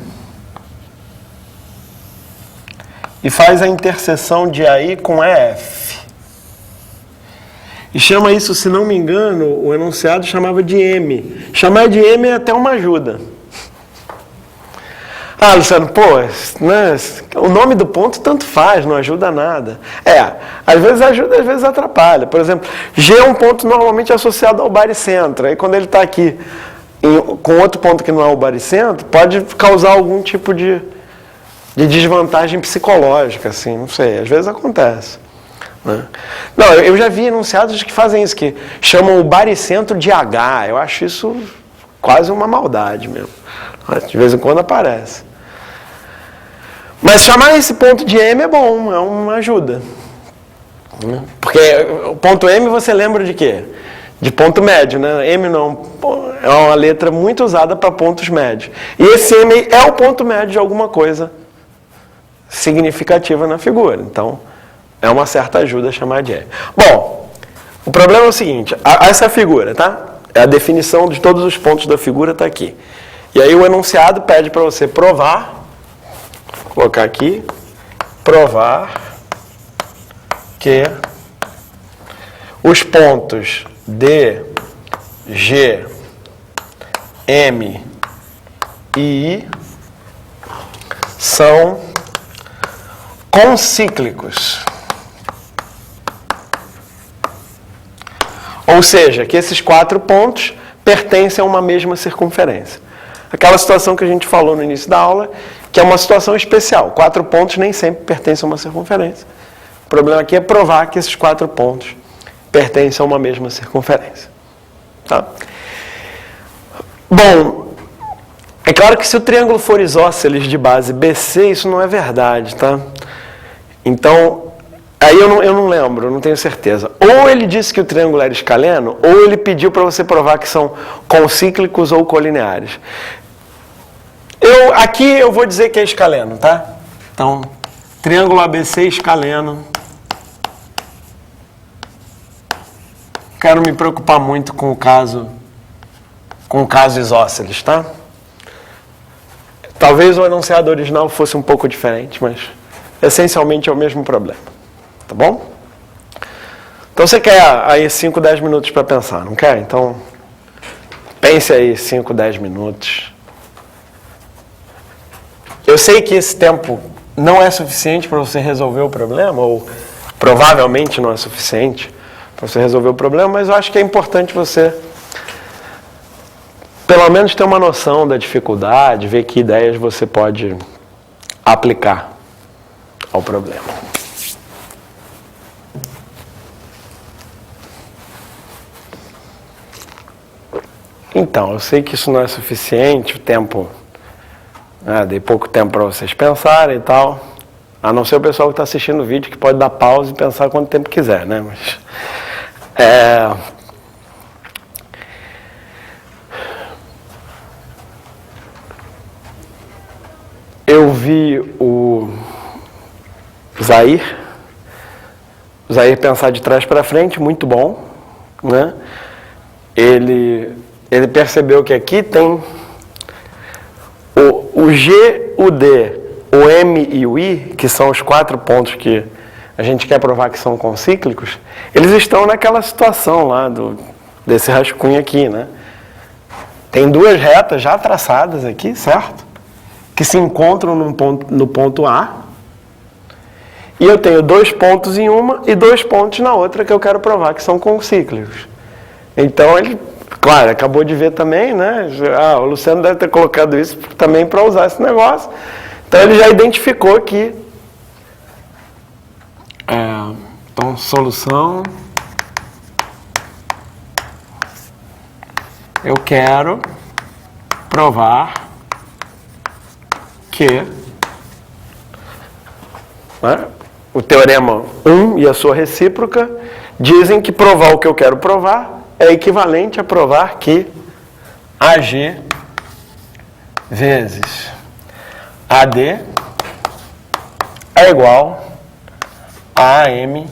e faz a interseção de AI com EF. E chama isso, se não me engano, o enunciado chamava de M. Chamar de M é até uma ajuda. Ah, Luciano, né, o nome do ponto tanto faz, não ajuda nada. Às vezes ajuda, às vezes atrapalha. Por exemplo, G é um ponto normalmente associado ao baricentro. Aí quando ele está aqui com outro ponto que não é o baricentro, pode causar algum tipo de desvantagem psicológica, assim, não sei, às vezes acontece. Né? Não, eu já vi enunciados que fazem isso, que chamam o baricentro de H. Eu acho isso quase uma maldade mesmo. De vez em quando aparece. Mas chamar esse ponto de M é bom, é uma ajuda. Porque o ponto M você lembra de quê? De ponto médio, né? M não é uma letra muito usada para pontos médios. E esse M é o ponto médio de alguma coisa significativa na figura. Então, é uma certa ajuda chamar de M. Bom, o problema é o seguinte, essa figura, tá? A definição de todos os pontos da figura está aqui. E aí o enunciado pede para você provar, vou colocar aqui, provar que os pontos D, G, M e I são concíclicos. Ou seja, que esses 4 pontos pertencem a uma mesma circunferência. Aquela situação que a gente falou no início da aula, que é uma situação especial. 4 pontos nem sempre pertencem a uma circunferência. O problema aqui é provar que esses 4 pontos pertencem a uma mesma circunferência. Tá? Bom, é claro que se o triângulo for isósceles de base BC, isso não é verdade, tá? Então, aí eu não lembro, não tenho certeza. Ou ele disse que o triângulo era escaleno, ou ele pediu para você provar que são concíclicos ou colineares. Aqui eu vou dizer que é escaleno, tá? Então, triângulo ABC escaleno. Quero me preocupar muito com o caso isósceles, tá? Talvez o enunciado original fosse um pouco diferente, mas essencialmente é o mesmo problema. Tá bom? Então você quer aí 5, 10 minutos para pensar, não quer? Então, pense aí 5, 10 minutos. Eu sei que esse tempo não é suficiente para você resolver o problema, ou provavelmente não é suficiente para você resolver o problema, mas eu acho que é importante você, pelo menos, ter uma noção da dificuldade, ver que ideias você pode aplicar ao problema. Então, eu sei que isso não é suficiente, o tempo... dei pouco tempo para vocês pensarem e tal. A não ser o pessoal que está assistindo o vídeo, que pode dar pausa e pensar quanto tempo quiser, né? Mas, eu vi o Zair pensar de trás para frente, muito bom, né? Ele percebeu que aqui tem o G, o D, o M e o I, que são os 4 pontos que a gente quer provar que são concíclicos, eles estão naquela situação lá desse rascunho aqui, né? Tem 2 retas já traçadas aqui, certo? Que se encontram no ponto A. E eu tenho 2 pontos em uma e 2 pontos na outra que eu quero provar que são concíclicos. Então ele, claro, acabou de ver também, né? O Luciano deve ter colocado isso também para usar esse negócio. Então ele já identificou que... então, solução... Eu quero provar que... né, o teorema 1 e a sua recíproca dizem que provar o que eu quero provar é equivalente a provar que AG vezes AD é igual a AM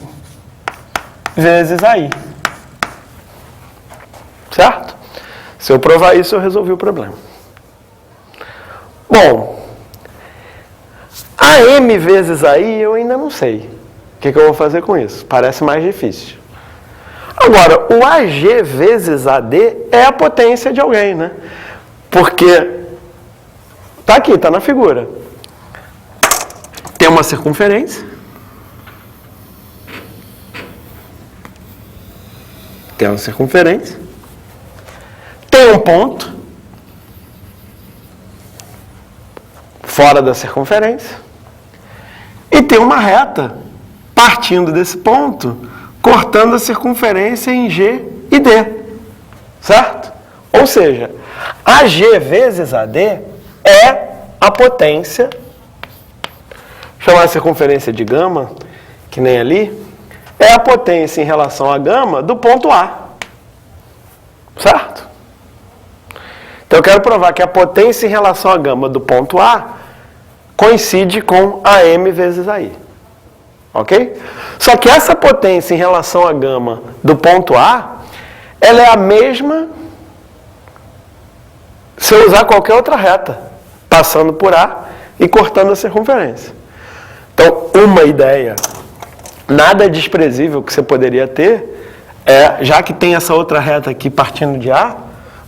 vezes AI. Certo? Se eu provar isso, eu resolvi o problema. Bom, AM vezes AI eu ainda não sei. O que eu vou fazer com isso? Parece mais difícil. Agora, o AG vezes AD é a potência de alguém, né? Porque está aqui, está na figura. Tem uma circunferência. Tem uma circunferência. Tem um ponto fora da circunferência. E tem uma reta partindo desse ponto, cortando a circunferência em G e D. Certo? Ou seja, AG vezes AD é a potência, chamar a circunferência de gama, que nem ali, é a potência em relação à gama do ponto A. Certo? Então eu quero provar que a potência em relação à gama do ponto A coincide com AM vezes AI. Ok? Só que essa potência em relação à gama do ponto A, ela é a mesma... você usar qualquer outra reta, passando por A e cortando a circunferência. Então, uma ideia nada desprezível que você poderia ter é, já que tem essa outra reta aqui partindo de A,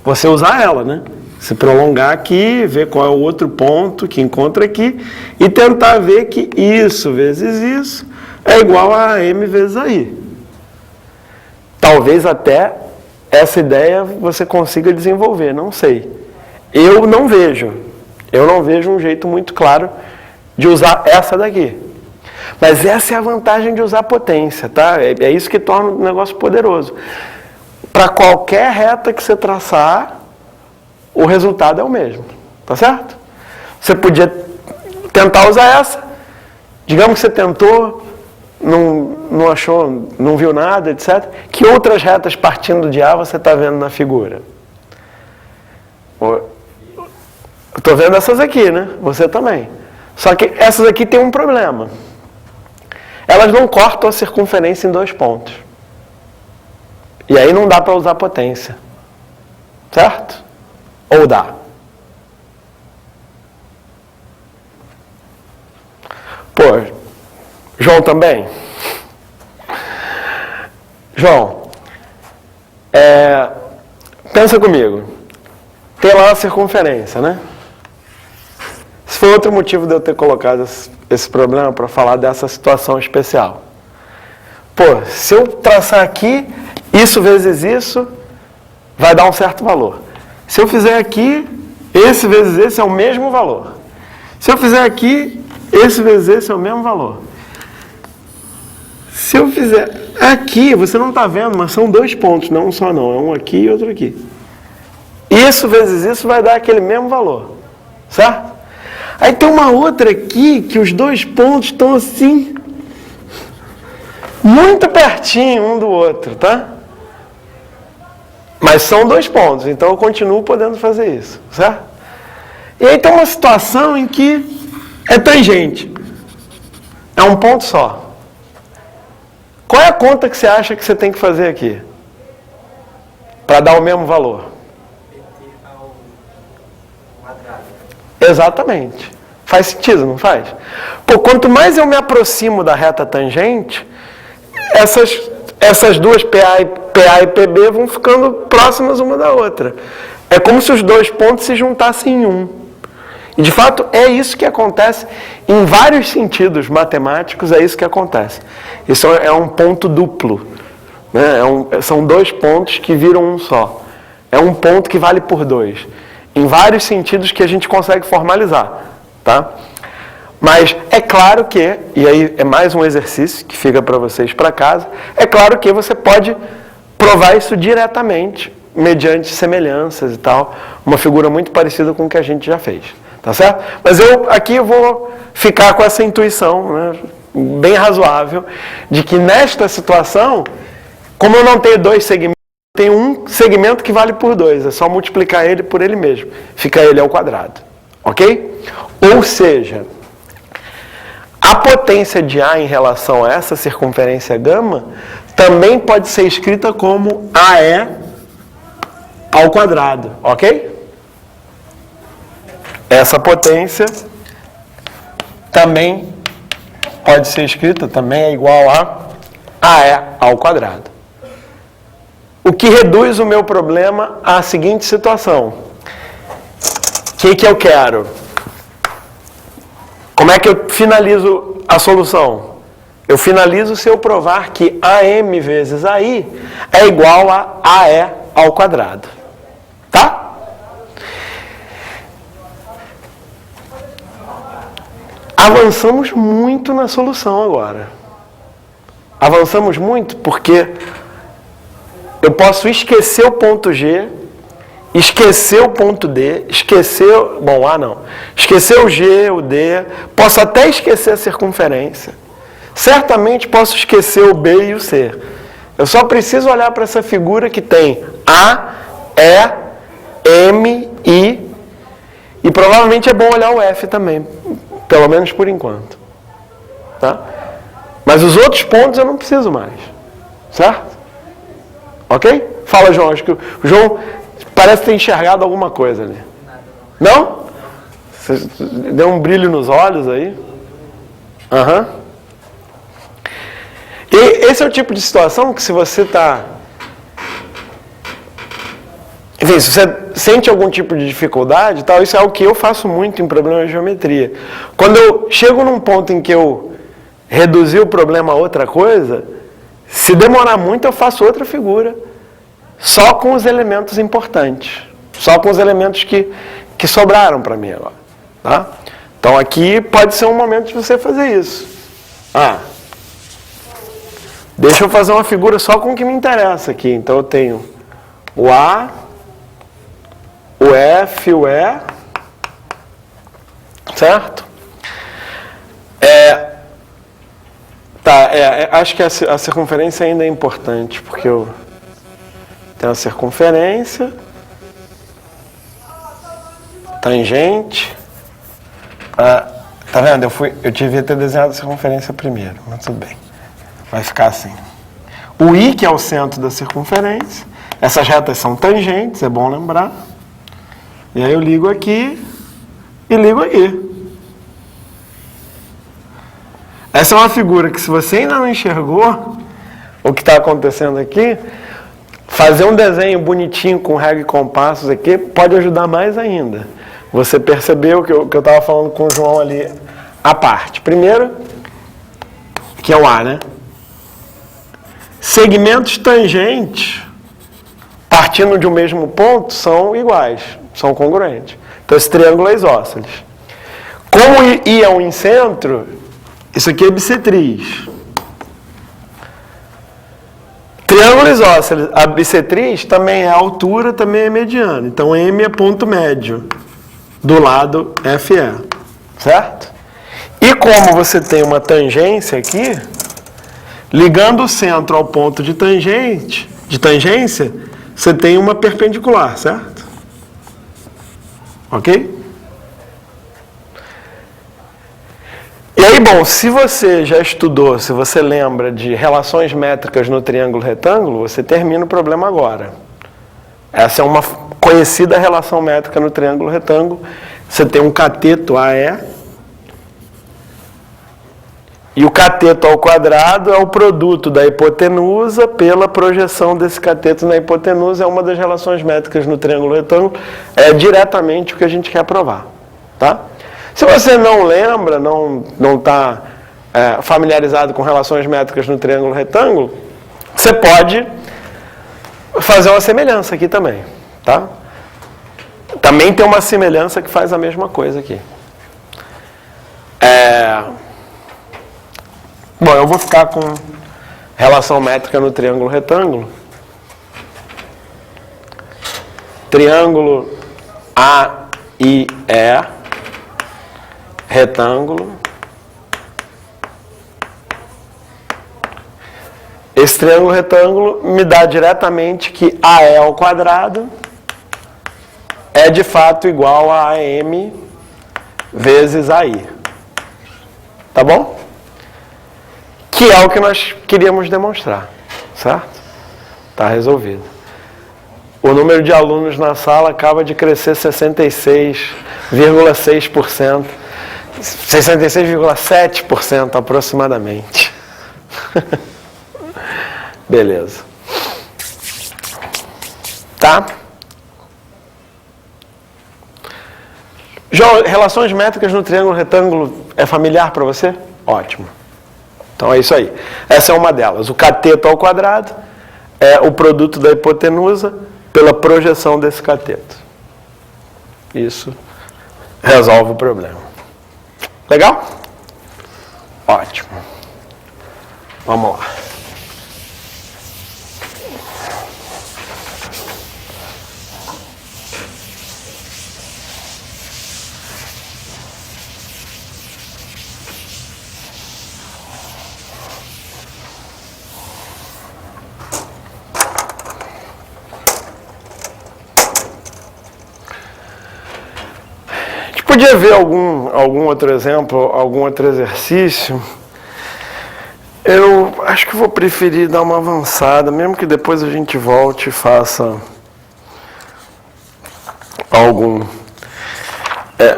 você usar ela, né? Se prolongar aqui, ver qual é o outro ponto que encontra aqui e tentar ver que isso vezes isso é igual a M vezes AI. Talvez até essa ideia você consiga desenvolver, não sei. Eu não vejo um jeito muito claro de usar essa daqui. Mas essa é a vantagem de usar potência, tá? É isso que torna o negócio poderoso. Para qualquer reta que você traçar, o resultado é o mesmo, tá certo? Você podia tentar usar essa, digamos que você tentou, não achou, não viu nada, etc. Que outras retas partindo de A você está vendo na figura? Eu estou vendo essas aqui, né? Você também. Só que essas aqui tem um problema. Elas não cortam a circunferência em 2 pontos. E aí não dá para usar potência. Certo? Ou dá? Pô, João também? João, pensa comigo. Tem lá a circunferência, né? Esse foi outro motivo de eu ter colocado esse problema para falar dessa situação especial. Pô, se eu traçar aqui, isso vezes isso, vai dar um certo valor. Se eu fizer aqui, esse vezes esse é o mesmo valor. Se eu fizer aqui, esse vezes esse é o mesmo valor. Se eu fizer aqui, você não está vendo, mas são 2 pontos, não um só não, é um aqui e outro aqui. Isso vezes isso vai dar aquele mesmo valor, certo? Aí tem uma outra aqui, que os 2 pontos estão assim, muito pertinho um do outro, tá? Mas são 2 pontos, então eu continuo podendo fazer isso, certo? E aí tem uma situação em que é tangente. É um ponto só. Qual é a conta que você acha que você tem que fazer aqui? Para dar o mesmo valor? Exatamente. Faz sentido, não faz? Pô, quanto mais eu me aproximo da reta tangente, essas duas PA e PB vão ficando próximas uma da outra. É como se os 2 pontos se juntassem em um. E, de fato, é isso que acontece em vários sentidos matemáticos, é isso que acontece. Isso é um ponto duplo. Né? São 2 pontos que viram um só. É um ponto que vale por 2. Em vários sentidos que a gente consegue formalizar. Tá? Mas é claro que, e aí é mais um exercício que fica para vocês para casa, é claro que você pode provar isso diretamente, mediante semelhanças e tal, uma figura muito parecida com o que a gente já fez. Tá certo? Mas eu aqui vou ficar com essa intuição, né, bem razoável, de que nesta situação, como eu não tenho 2 segmentos, tem um segmento que vale por 2, é só multiplicar ele por ele mesmo. Fica ele ao quadrado. Ok? Ou seja, a potência de A em relação a essa circunferência gama também pode ser escrita como AE ao quadrado. Ok? Essa potência também pode ser escrita, também é igual a AE ao quadrado. O que reduz o meu problema à seguinte situação. O que eu quero? Como é que eu finalizo a solução? Eu finalizo se eu provar que AM vezes AI é igual a AE ao quadrado. Tá? Avançamos muito na solução agora. Avançamos muito porque eu posso esquecer o ponto G, esquecer o ponto D, esquecer o G, o D, posso até esquecer a circunferência. Certamente posso esquecer o B e o C. Eu só preciso olhar para essa figura que tem A, E, M, I, e provavelmente é bom olhar o F também. Pelo menos por enquanto. Tá? Mas os outros pontos eu não preciso mais. Certo? Ok? Fala, João. Acho que o João parece ter enxergado alguma coisa ali. Nada. Não? Você deu um brilho nos olhos aí? Aham. E esse é o tipo de situação que se você está... Enfim, se você sente algum tipo de dificuldade, tal, isso é o que eu faço muito em problemas de geometria. Quando eu chego num ponto em que eu reduzi o problema a outra coisa, se demorar muito eu faço outra figura, só com os elementos importantes, só com os elementos que sobraram para mim agora. Tá? Então aqui pode ser um momento de você fazer isso. Deixa eu fazer uma figura só com o que me interessa aqui. Então eu tenho o A, o F, o E, certo? Acho que a circunferência ainda é importante, porque eu tenho a circunferência, tangente. Tá vendo? Eu devia ter desenhado a circunferência primeiro, mas tudo bem. Vai ficar assim. O I, que é o centro da circunferência. Essas retas são tangentes, é bom lembrar. E aí eu ligo aqui e ligo aqui. Essa é uma figura que, se você ainda não enxergou o que está acontecendo aqui, fazer um desenho bonitinho com régua e compassos aqui pode ajudar mais ainda. Você percebeu que eu estava falando com o João ali, a parte. Primeiro, que é o A, né? Segmentos tangentes, partindo de um mesmo ponto, são iguais, são congruentes. Então, esse triângulo é isósceles. Como I é um incentro, isso aqui é bissetriz. Triângulo isósceles, a bissetriz também é altura, também é mediano. Então, M é ponto médio do lado FE, certo? E como você tem uma tangência aqui, ligando o centro ao ponto de tangência, você tem uma perpendicular, certo? Ok? E aí, bom, se você já estudou, se você lembra de relações métricas no triângulo retângulo, você termina o problema agora. Essa é uma conhecida relação métrica no triângulo retângulo. Você tem um cateto AE, e o cateto ao quadrado é o produto da hipotenusa pela projeção desse cateto na hipotenusa. É uma das relações métricas no triângulo retângulo. É diretamente o que a gente quer provar. Tá? Se você não lembra, não está familiarizado com relações métricas no triângulo retângulo, você pode fazer uma semelhança aqui também. Tá? Também tem uma semelhança que faz a mesma coisa aqui. Bom, eu vou ficar com relação métrica no triângulo retângulo. Triângulo AIE, retângulo. Esse triângulo retângulo me dá diretamente que AE ao quadrado é de fato igual a AM vezes AI. Tá bom? Que é o que nós queríamos demonstrar, certo? Está resolvido. O número de alunos na sala acaba de crescer 66,6%, 66,7% aproximadamente. Beleza. Tá? João, relações métricas no triângulo retângulo é familiar para você? Ótimo. Então é isso aí. Essa é uma delas. O cateto ao quadrado é o produto da hipotenusa pela projeção desse cateto. Isso resolve o problema. Legal? Ótimo. Vamos lá. Podia ver algum outro exemplo, algum outro exercício. Eu acho que vou preferir dar uma avançada, mesmo que depois a gente volte e faça algum.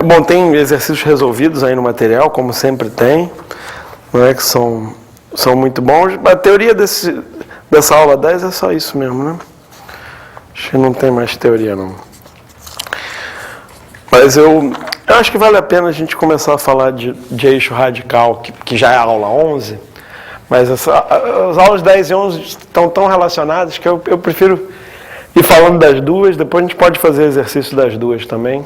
Bom, tem exercícios resolvidos aí no material, como sempre tem, não é que são muito bons. A teoria dessa aula 10 é só isso mesmo, né? Acho que não tem mais teoria, não. Mas eu acho que vale a pena a gente começar a falar de eixo radical, que já é a aula 11, mas as aulas 10 e 11 estão tão relacionadas que eu prefiro ir falando das duas, depois a gente pode fazer exercício das duas também.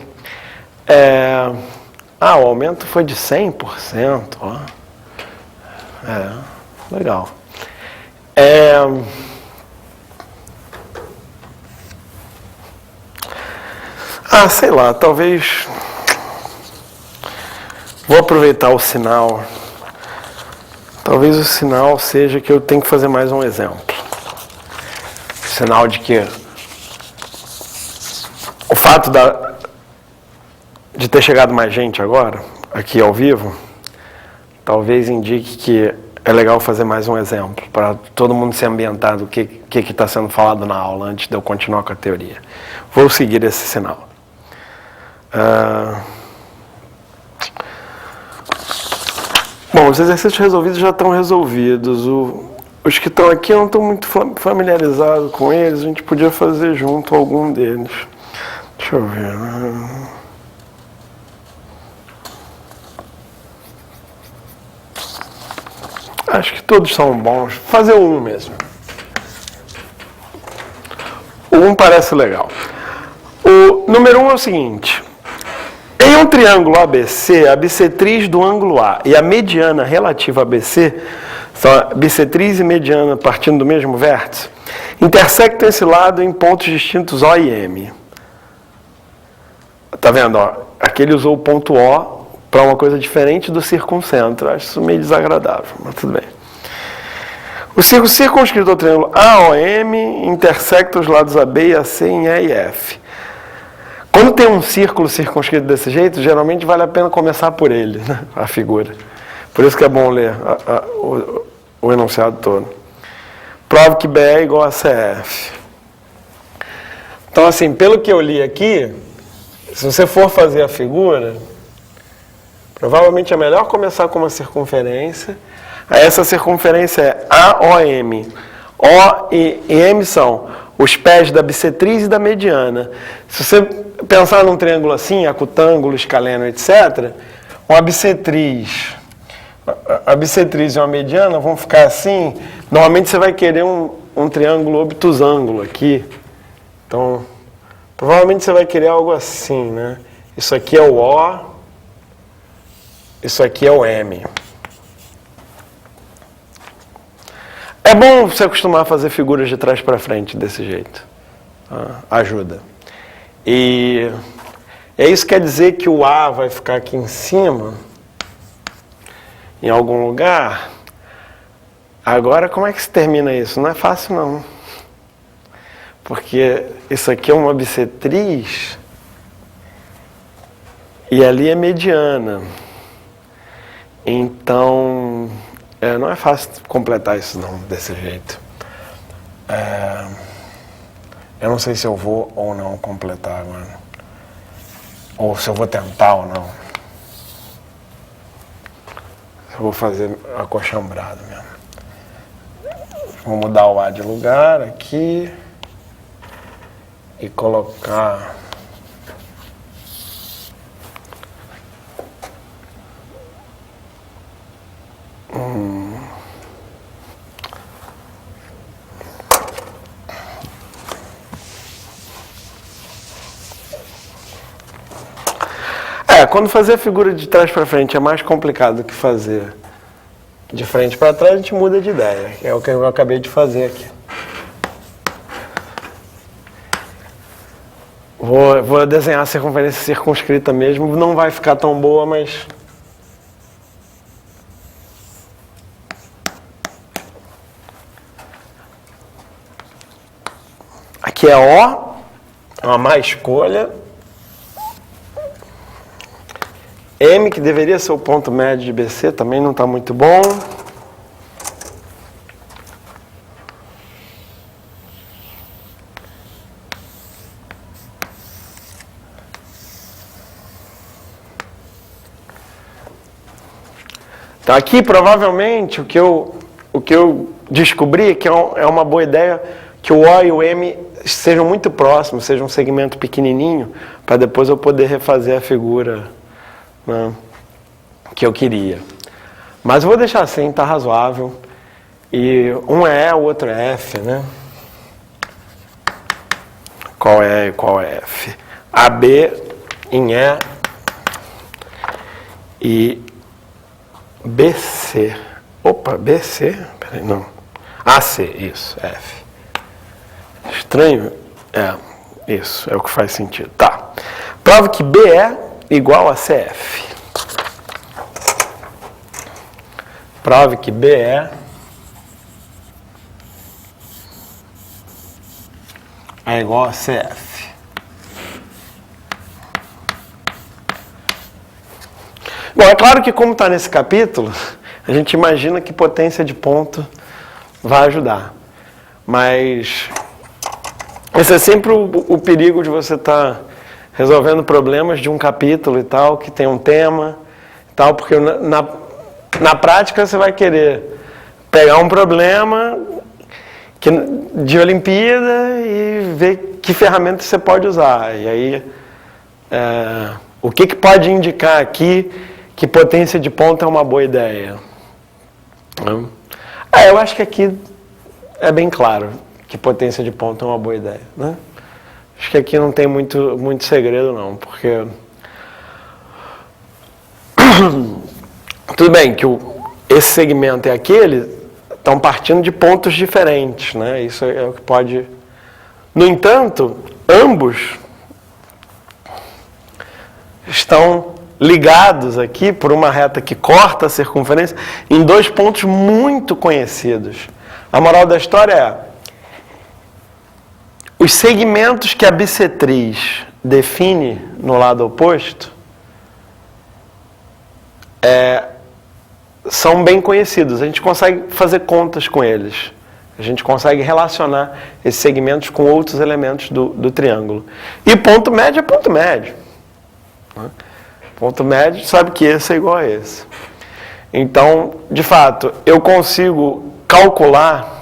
O aumento foi de 100%. Ó. Legal. Sei lá, talvez... Vou aproveitar o sinal. Talvez o sinal seja que eu tenho que fazer mais um exemplo. Sinal de que o fato de ter chegado mais gente agora, aqui ao vivo, talvez indique que é legal fazer mais um exemplo, para todo mundo se ambientar do que está sendo falado na aula, antes de eu continuar com a teoria. Vou seguir esse sinal. Bom, os exercícios resolvidos já estão resolvidos. Os que estão aqui eu não estou muito familiarizado com eles, a gente podia fazer junto algum deles. Deixa eu ver. Acho que todos são bons. Fazer o 1 mesmo. O 1 parece legal. O número 1 é o seguinte. Em um triângulo ABC, a bissetriz do ângulo A e a mediana relativa a BC, são a bissetriz e mediana partindo do mesmo vértice, intersectam esse lado em pontos distintos O e M. Tá vendo? Ó? Aqui ele usou o ponto O para uma coisa diferente do circuncentro. Acho isso meio desagradável, mas tudo bem. O círculo circunscrito ao triângulo AOM intersecta os lados AB e AC em E e F. Quando tem um círculo circunscrito desse jeito, geralmente vale a pena começar por ele, né? A figura. Por isso que é bom ler o enunciado todo. Prova que BE é igual a CF. Então, assim, pelo que eu li aqui, se você for fazer a figura, provavelmente é melhor começar com uma circunferência. Aí essa circunferência é AOM. O e M são os pés da bissetriz e da mediana. Se você pensar num triângulo assim, acutângulo, escaleno, etc., uma bissetriz, a bissetriz e uma mediana vão ficar assim. Normalmente você vai querer um triângulo obtusângulo aqui. Então, provavelmente você vai querer algo assim, né? Isso aqui é o O, isso aqui é o M. É bom você acostumar a fazer figuras de trás para frente desse jeito. Ajuda. E isso quer dizer que o A vai ficar aqui em cima, em algum lugar. Agora, como é que se termina isso? Não é fácil, não. Porque isso aqui é uma bissetriz e ali é mediana. Então... não é fácil completar isso não, desse jeito. Eu não sei se eu vou ou não completar agora. Ou se eu vou tentar ou não. Eu vou fazer acochambrado mesmo. Vou mudar o A de lugar aqui. E colocar... Quando fazer a figura de trás para frente é mais complicado do que fazer de frente para trás, a gente muda de ideia. É o que eu acabei de fazer aqui. Vou desenhar a circunferência circunscrita mesmo. Não vai ficar tão boa, mas... Aqui é O, é uma má escolha. M, que deveria ser o ponto médio de BC, também não está muito bom. Então aqui provavelmente o que eu descobri é que é uma boa ideia que o O e o M sejam muito próximos, seja um segmento pequenininho, para depois eu poder refazer a figura, né, que eu queria. Mas eu vou deixar assim, tá razoável. E um é E, o outro é F, né? Qual é e qual é F? AB em E e BC. Opa, BC? Peraí, não. AC, isso, F. Estranho? É, isso, é o que faz sentido. Tá. Prova que BE igual a CF. Prove que BE é igual a CF. Bom, é claro que como está nesse capítulo, a gente imagina que potência de ponto vai ajudar. Mas esse é sempre o perigo de você estar resolvendo problemas de um capítulo e tal, que tem um tema e tal, porque na prática você vai querer pegar um problema de Olimpíada e ver que ferramenta você pode usar. E aí, o que pode indicar aqui que potência de ponto é uma boa ideia? Eu acho que aqui é bem claro que potência de ponto é uma boa ideia, né? Acho que aqui não tem muito segredo não, porque tudo bem que esse segmento e aquele estão partindo de pontos diferentes, né? Isso é o que pode... No entanto, ambos estão ligados aqui por uma reta que corta a circunferência em dois pontos muito conhecidos. A moral da história é: os segmentos que a bissetriz define no lado oposto são bem conhecidos. A gente consegue fazer contas com eles. A gente consegue relacionar esses segmentos com outros elementos do triângulo. E ponto médio é ponto médio. Ponto médio sabe que esse é igual a esse. Então, de fato, eu consigo calcular...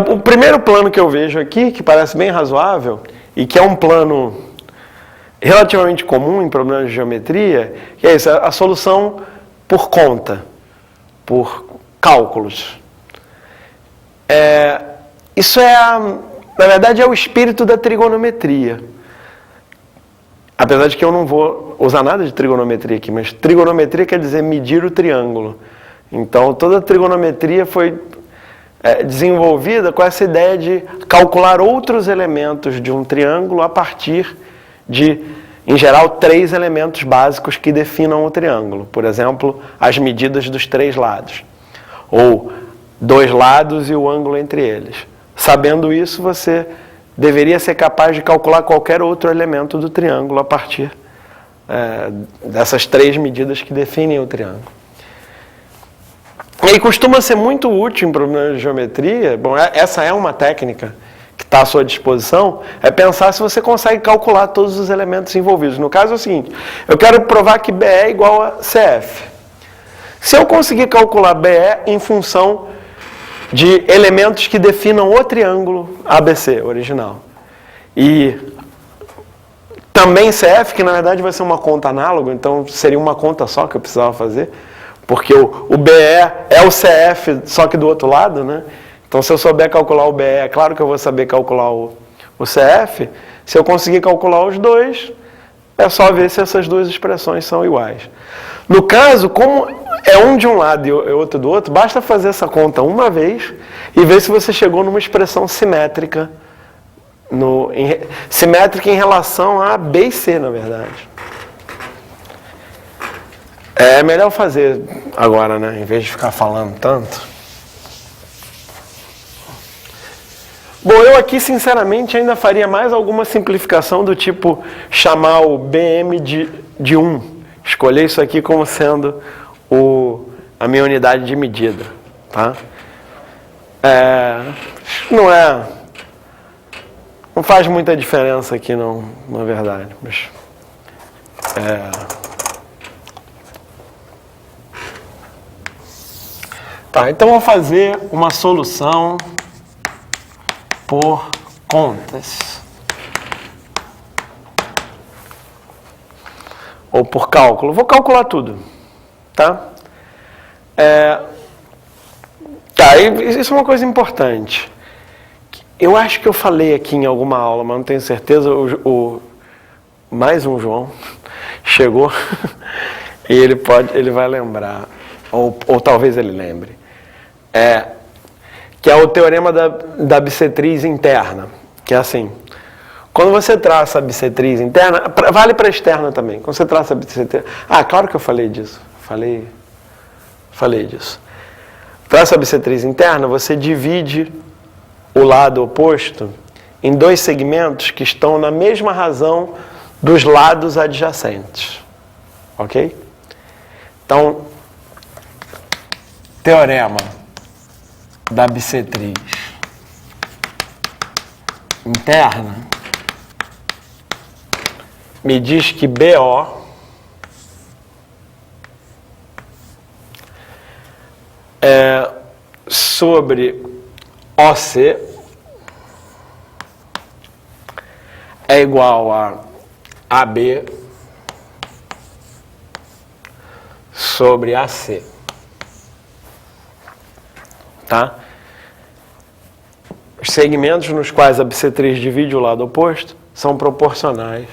O primeiro plano que eu vejo aqui, que parece bem razoável, e que é um plano relativamente comum em problemas de geometria, que é isso, a solução por conta, por cálculos. Isso na verdade, é o espírito da trigonometria. Apesar de que eu não vou usar nada de trigonometria aqui, mas trigonometria quer dizer medir o triângulo. Então, toda a trigonometria foi desenvolvida com essa ideia de calcular outros elementos de um triângulo a partir de, em geral, 3 elementos básicos que definam o triângulo. Por exemplo, as medidas dos 3 lados. Ou 2 lados e o ângulo entre eles. Sabendo isso, você deveria ser capaz de calcular qualquer outro elemento do triângulo a partir dessas 3 medidas que definem o triângulo. E costuma ser muito útil em problemas de geometria. Bom, essa é uma técnica que está à sua disposição, é pensar se você consegue calcular todos os elementos envolvidos. No caso é o seguinte: eu quero provar que BE é igual a CF. Se eu conseguir calcular BE em função de elementos que definam o triângulo ABC original, e também CF, que na verdade vai ser uma conta análoga, então seria uma conta só que eu precisava fazer, porque o BE é o CF, só que do outro lado, né? Então, se eu souber calcular o BE, é claro que eu vou saber calcular o CF. Se eu conseguir calcular os dois, é só ver se essas duas expressões são iguais. No caso, como é um de um lado e outro do outro, basta fazer essa conta uma vez e ver se você chegou numa expressão simétrica, simétrica em relação a B e C, na verdade. É melhor fazer agora, né? Em vez de ficar falando tanto. Bom, eu aqui, sinceramente, ainda faria mais alguma simplificação do tipo chamar o BM de 1. Escolher isso aqui como sendo a minha unidade de medida. Tá? Não faz muita diferença aqui, não, na verdade. Mas, Tá, então vou fazer uma solução por contas. Ou por cálculo. Vou calcular tudo. Tá? Tá, isso é uma coisa importante. Eu acho que eu falei aqui em alguma aula, mas não tenho certeza. Mais um João chegou e ele vai lembrar. Ou talvez ele lembre. Que é o teorema da bissetriz interna. Que é assim. Quando você traça a bissetriz interna, vale para a externa também. Quando você traça a bissetriz... claro que eu falei disso. Falei disso. Traça a bissetriz interna, você divide o lado oposto em dois segmentos que estão na mesma razão dos lados adjacentes. Ok? Então, teorema da bissetriz interna me diz que BO sobre OC é igual a AB sobre AC. Tá? Os segmentos nos quais a bissetriz divide o lado oposto são proporcionais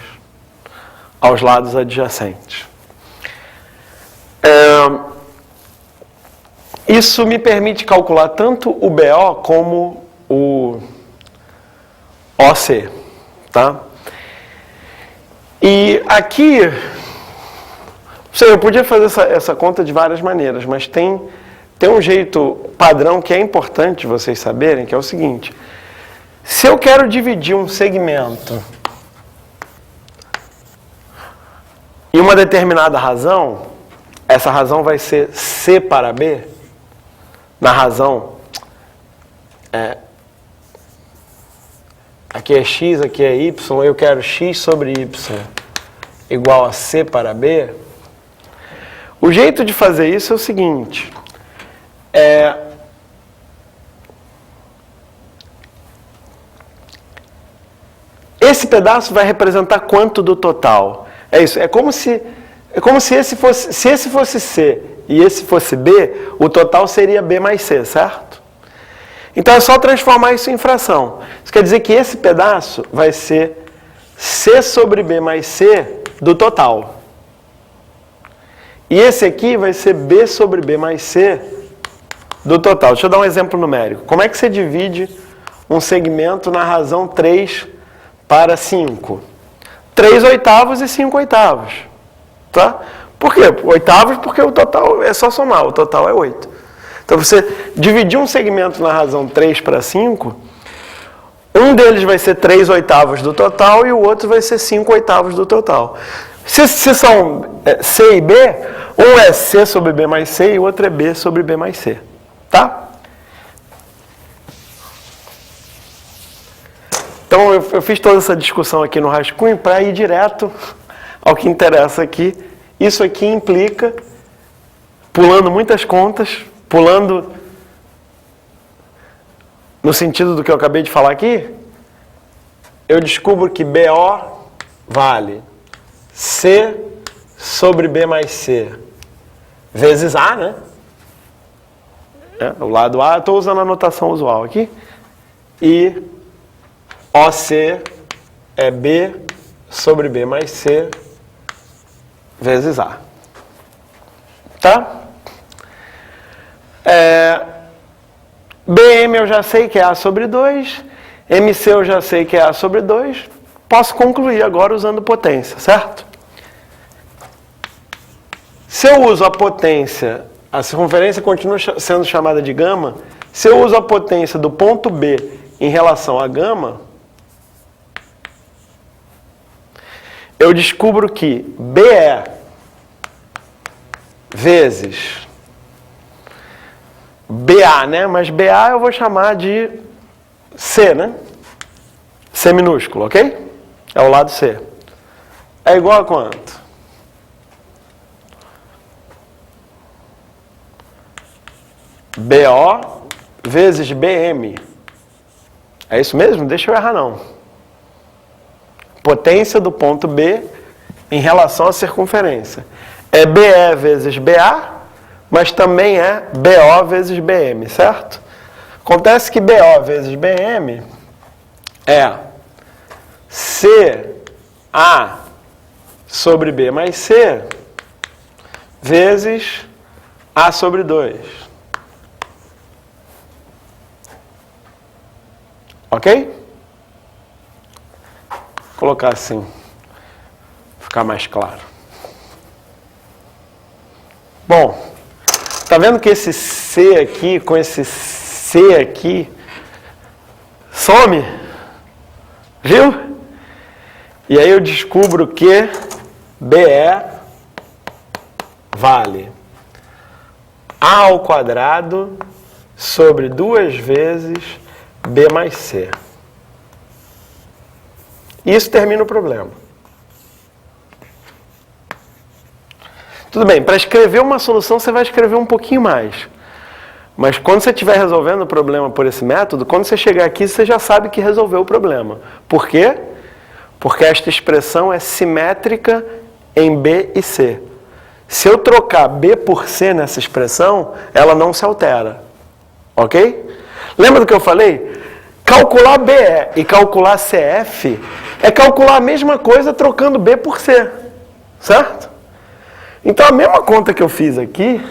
aos lados adjacentes. Isso me permite calcular tanto o BO como o OC. Tá? E aqui, eu podia fazer essa conta de várias maneiras, mas tem um jeito padrão que é importante vocês saberem, que é o seguinte. Se eu quero dividir um segmento em uma determinada razão, essa razão vai ser C para B, na razão, aqui é x, aqui é y, eu quero x sobre y igual a C para B, o jeito de fazer isso é o seguinte, esse pedaço vai representar quanto do total? É isso, é como se esse fosse C e esse fosse B, o total seria B mais C, certo? Então é só transformar isso em fração. Isso quer dizer que esse pedaço vai ser C sobre B mais C do total. E esse aqui vai ser B sobre B mais C do total. Deixa eu dar um exemplo numérico. Como é que você divide um segmento na razão 3 para 5? 3 oitavos e 5 oitavos. Tá? Por quê? Oitavos porque o total é só somar, o total é 8. Então você dividir um segmento na razão 3 para 5, um deles vai ser 3 oitavos do total e o outro vai ser 5 oitavos do total. Se são C e B, um é C sobre B mais C e o outro é B sobre B mais C. Tá? Então eu fiz toda essa discussão aqui no rascunho para ir direto ao que interessa aqui. Isso aqui implica, pulando muitas contas, pulando no sentido do que eu acabei de falar aqui, eu descubro que BO vale C sobre B mais C vezes A, né? O lado A, eu estou usando a notação usual aqui. E OC é B sobre B mais C vezes A. Tá? BM eu já sei que é A sobre 2. MC eu já sei que é A sobre 2. Posso concluir agora usando potência, certo? Se eu uso a potência, a circunferência continua sendo chamada de gama. Se eu uso a potência do ponto B em relação a gama, eu descubro que BE vezes BA, né? Mas BA eu vou chamar de C, né? C minúsculo, ok? É o lado C. É igual a quanto? BO vezes BM. É isso mesmo? Deixa eu errar não. Potência do ponto B em relação à circunferência. É BE vezes BA, mas também é BO vezes BM, certo? Acontece que BO vezes BM é CA sobre B mais C vezes A sobre 2. Ok? Vou colocar assim, ficar mais claro. Bom, tá vendo que esse C aqui com esse C aqui some? Viu? E aí eu descubro que BE vale A ao quadrado sobre 2 vezes B mais C. Isso termina o problema. Tudo bem, para escrever uma solução você vai escrever um pouquinho mais. Mas quando você estiver resolvendo o problema por esse método, quando você chegar aqui você já sabe que resolveu o problema. Por quê? Porque esta expressão é simétrica em B e C. Se eu trocar B por C nessa expressão, ela não se altera. Ok? Lembra do que eu falei? Calcular BE e calcular CF é calcular a mesma coisa trocando B por C. Certo? Então a mesma conta que eu fiz aqui,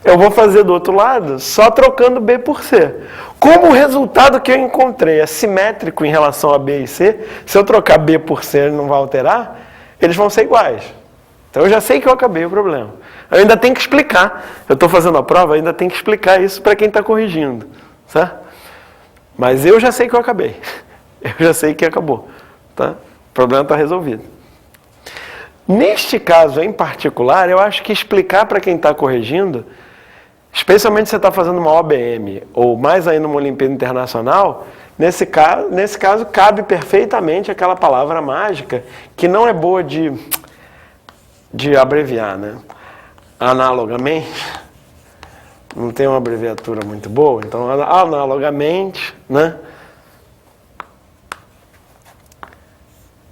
eu vou fazer do outro lado só trocando B por C. Como o resultado que eu encontrei é simétrico em relação a B e C, se eu trocar B por C ele não vai alterar, eles vão ser iguais. Então eu já sei que eu acabei o problema. Eu ainda tenho que explicar. Eu estou fazendo a prova, eu ainda tenho que explicar isso para quem está corrigindo. Certo? Mas eu já sei que eu acabei. Eu já sei que acabou. Tá? O problema está resolvido. Neste caso em particular, eu acho que explicar para quem está corrigindo, especialmente se você está fazendo uma OBM, ou mais ainda uma Olimpíada Internacional, nesse caso cabe perfeitamente aquela palavra mágica, que não é boa de abreviar, né? Analogamente, não tem uma abreviatura muito boa, então analogamente, né?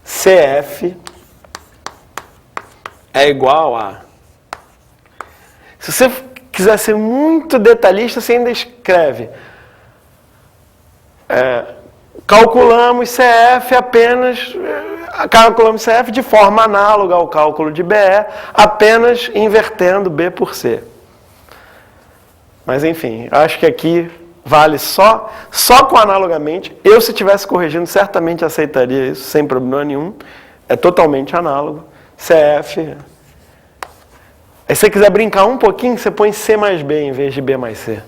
CF é igual a... Se você quiser ser muito detalhista, você ainda escreve. Calculamos CF apenas... Calculamos CF de forma análoga ao cálculo de BE, apenas invertendo B por C. Mas enfim, acho que aqui vale só com analogamente. Eu, se estivesse corrigindo, certamente aceitaria isso, sem problema nenhum. É totalmente análogo. CF. Aí, se você quiser brincar um pouquinho, você põe C mais B em vez de B mais C.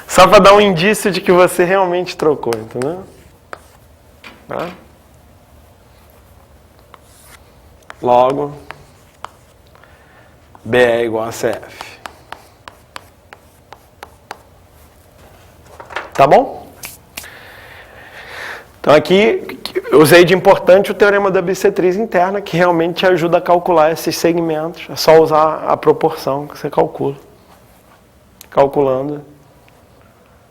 Só para dar um indício de que você realmente trocou, entendeu? Tá? Logo, B é igual a CF. Tá bom? Então aqui, eu usei de importante o teorema da bissetriz interna, que realmente te ajuda a calcular esses segmentos. É só usar a proporção que você calcula. Calculando,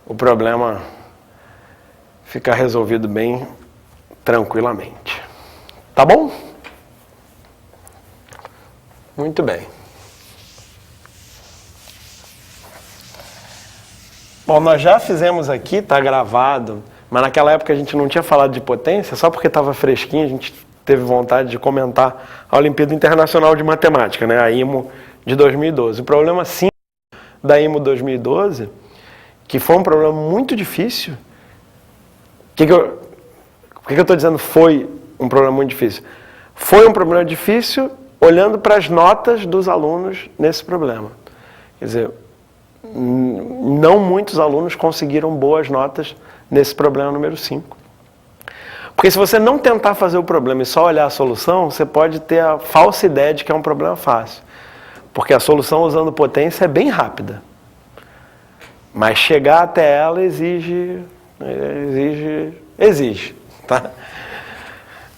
o problema fica resolvido bem tranquilamente. Tá bom? Muito bem. Bom, nós já fizemos aqui, está gravado, mas naquela época a gente não tinha falado de potência, só porque estava fresquinho, a gente teve vontade de comentar a Olimpíada Internacional de Matemática, né, a IMO de 2012. O problema sim da IMO 2012, que foi um problema muito difícil. Por que eu estou dizendo foi um problema muito difícil? Foi um problema difícil olhando para as notas dos alunos nesse problema. Quer dizer, não muitos alunos conseguiram boas notas nesse problema número 5. Porque se você não tentar fazer o problema e só olhar a solução, você pode ter a falsa ideia de que é um problema fácil. Porque a solução usando potência é bem rápida. Mas chegar até ela exige, tá?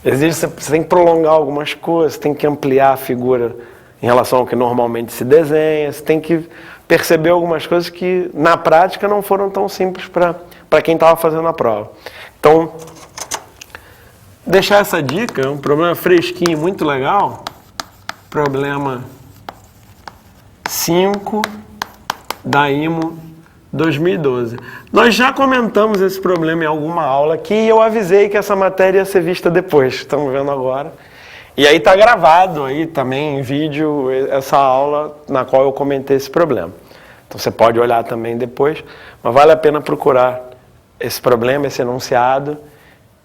Você tem que prolongar algumas coisas, tem que ampliar a figura em relação ao que normalmente se desenha, você tem que percebeu algumas coisas que, na prática, não foram tão simples para quem estava fazendo a prova. Então, deixar essa dica, é um problema fresquinho, muito legal. Problema 5 da IMO 2012. Nós já comentamos esse problema em alguma aula aqui e eu avisei que essa matéria ia ser vista depois, estamos vendo agora. E aí está gravado aí também em vídeo essa aula na qual eu comentei esse problema. Então você pode olhar também depois, mas vale a pena procurar esse problema, esse enunciado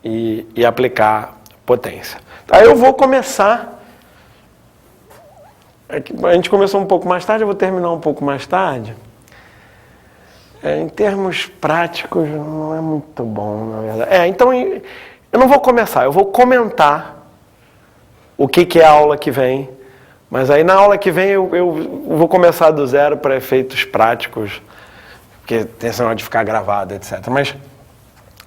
e aplicar potência. Aí eu vou começar. A gente começou um pouco mais tarde, eu vou terminar um pouco mais tarde. Em termos práticos, não é muito bom, na verdade. Então, eu não vou começar, eu vou comentar o que é a aula que vem. Mas aí, na aula que vem, eu vou começar do zero para efeitos práticos, porque tem esse negócio de ficar gravado, etc. Mas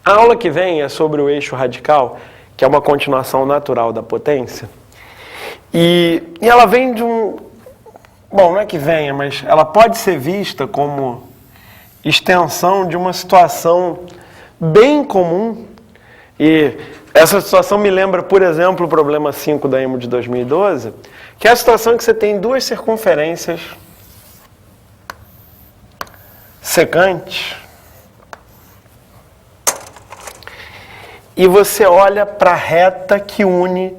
a aula que vem é sobre o eixo radical, que é uma continuação natural da potência. E ela vem de um... Bom, não é que venha, mas ela pode ser vista como extensão de uma situação bem comum. E essa situação me lembra, por exemplo, o problema 5 da IMO de 2012, que é a situação em que você tem duas circunferências secantes e você olha para a reta que une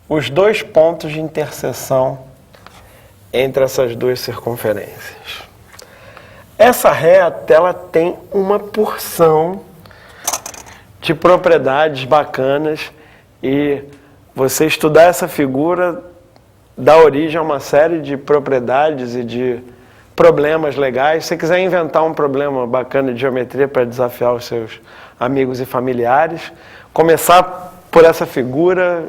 os dois pontos de interseção entre essas duas circunferências. Essa reta, ela tem uma porção de propriedades bacanas e você estudar essa figura dá origem a uma série de propriedades e de problemas legais. Se você quiser inventar um problema bacana de geometria para desafiar os seus amigos e familiares, começar por essa figura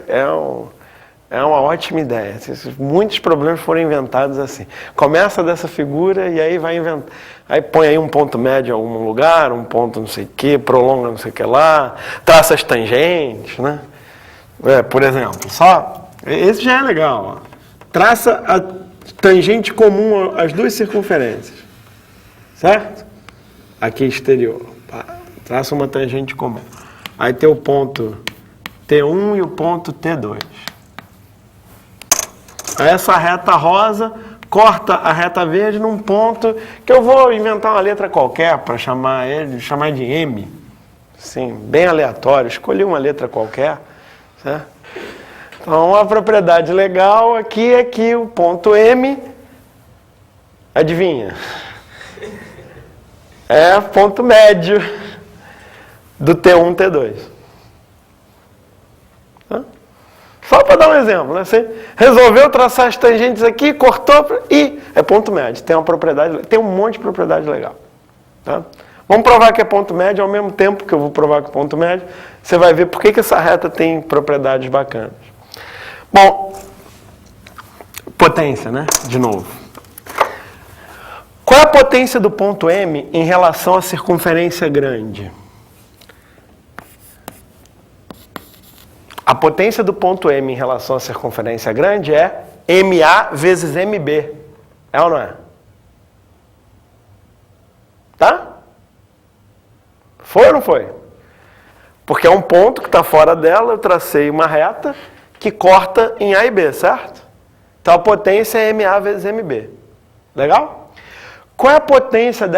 é uma ótima ideia. Muitos problemas foram inventados assim. Começa dessa figura e aí vai inventar. Aí põe aí um ponto médio em algum lugar, um ponto não sei o que, prolonga não sei o que lá, traça as tangentes, né? Por exemplo, esse já é legal. Ó. Traça a tangente comum às duas circunferências. Certo? Aqui exterior. Traça uma tangente comum. Aí tem o ponto T1 e o ponto T2. Aí essa reta rosa corta a reta verde num ponto que eu vou inventar uma letra qualquer para chamar de M. Sim, bem aleatório. Escolhi uma letra qualquer. Certo? Então, uma propriedade legal aqui é que o ponto M, adivinha? É ponto médio do T1, T2. Só para dar um exemplo, né? Você resolveu traçar as tangentes aqui, cortou e é ponto médio. Tem uma propriedade, tem um monte de propriedade legal. Tá? Vamos provar que é ponto médio ao mesmo tempo que eu vou provar que é ponto médio. Você vai ver por que essa reta tem propriedades bacanas. Bom, potência, né? De novo. Qual é a potência do ponto M em relação à circunferência grande? A potência do ponto M em relação à circunferência grande é MA vezes MB. É ou não é? Tá? Foi ou não foi? Porque é um ponto que está fora dela, eu tracei uma reta que corta em A e B, certo? Então a potência é MA vezes MB. Legal? Qual é a potência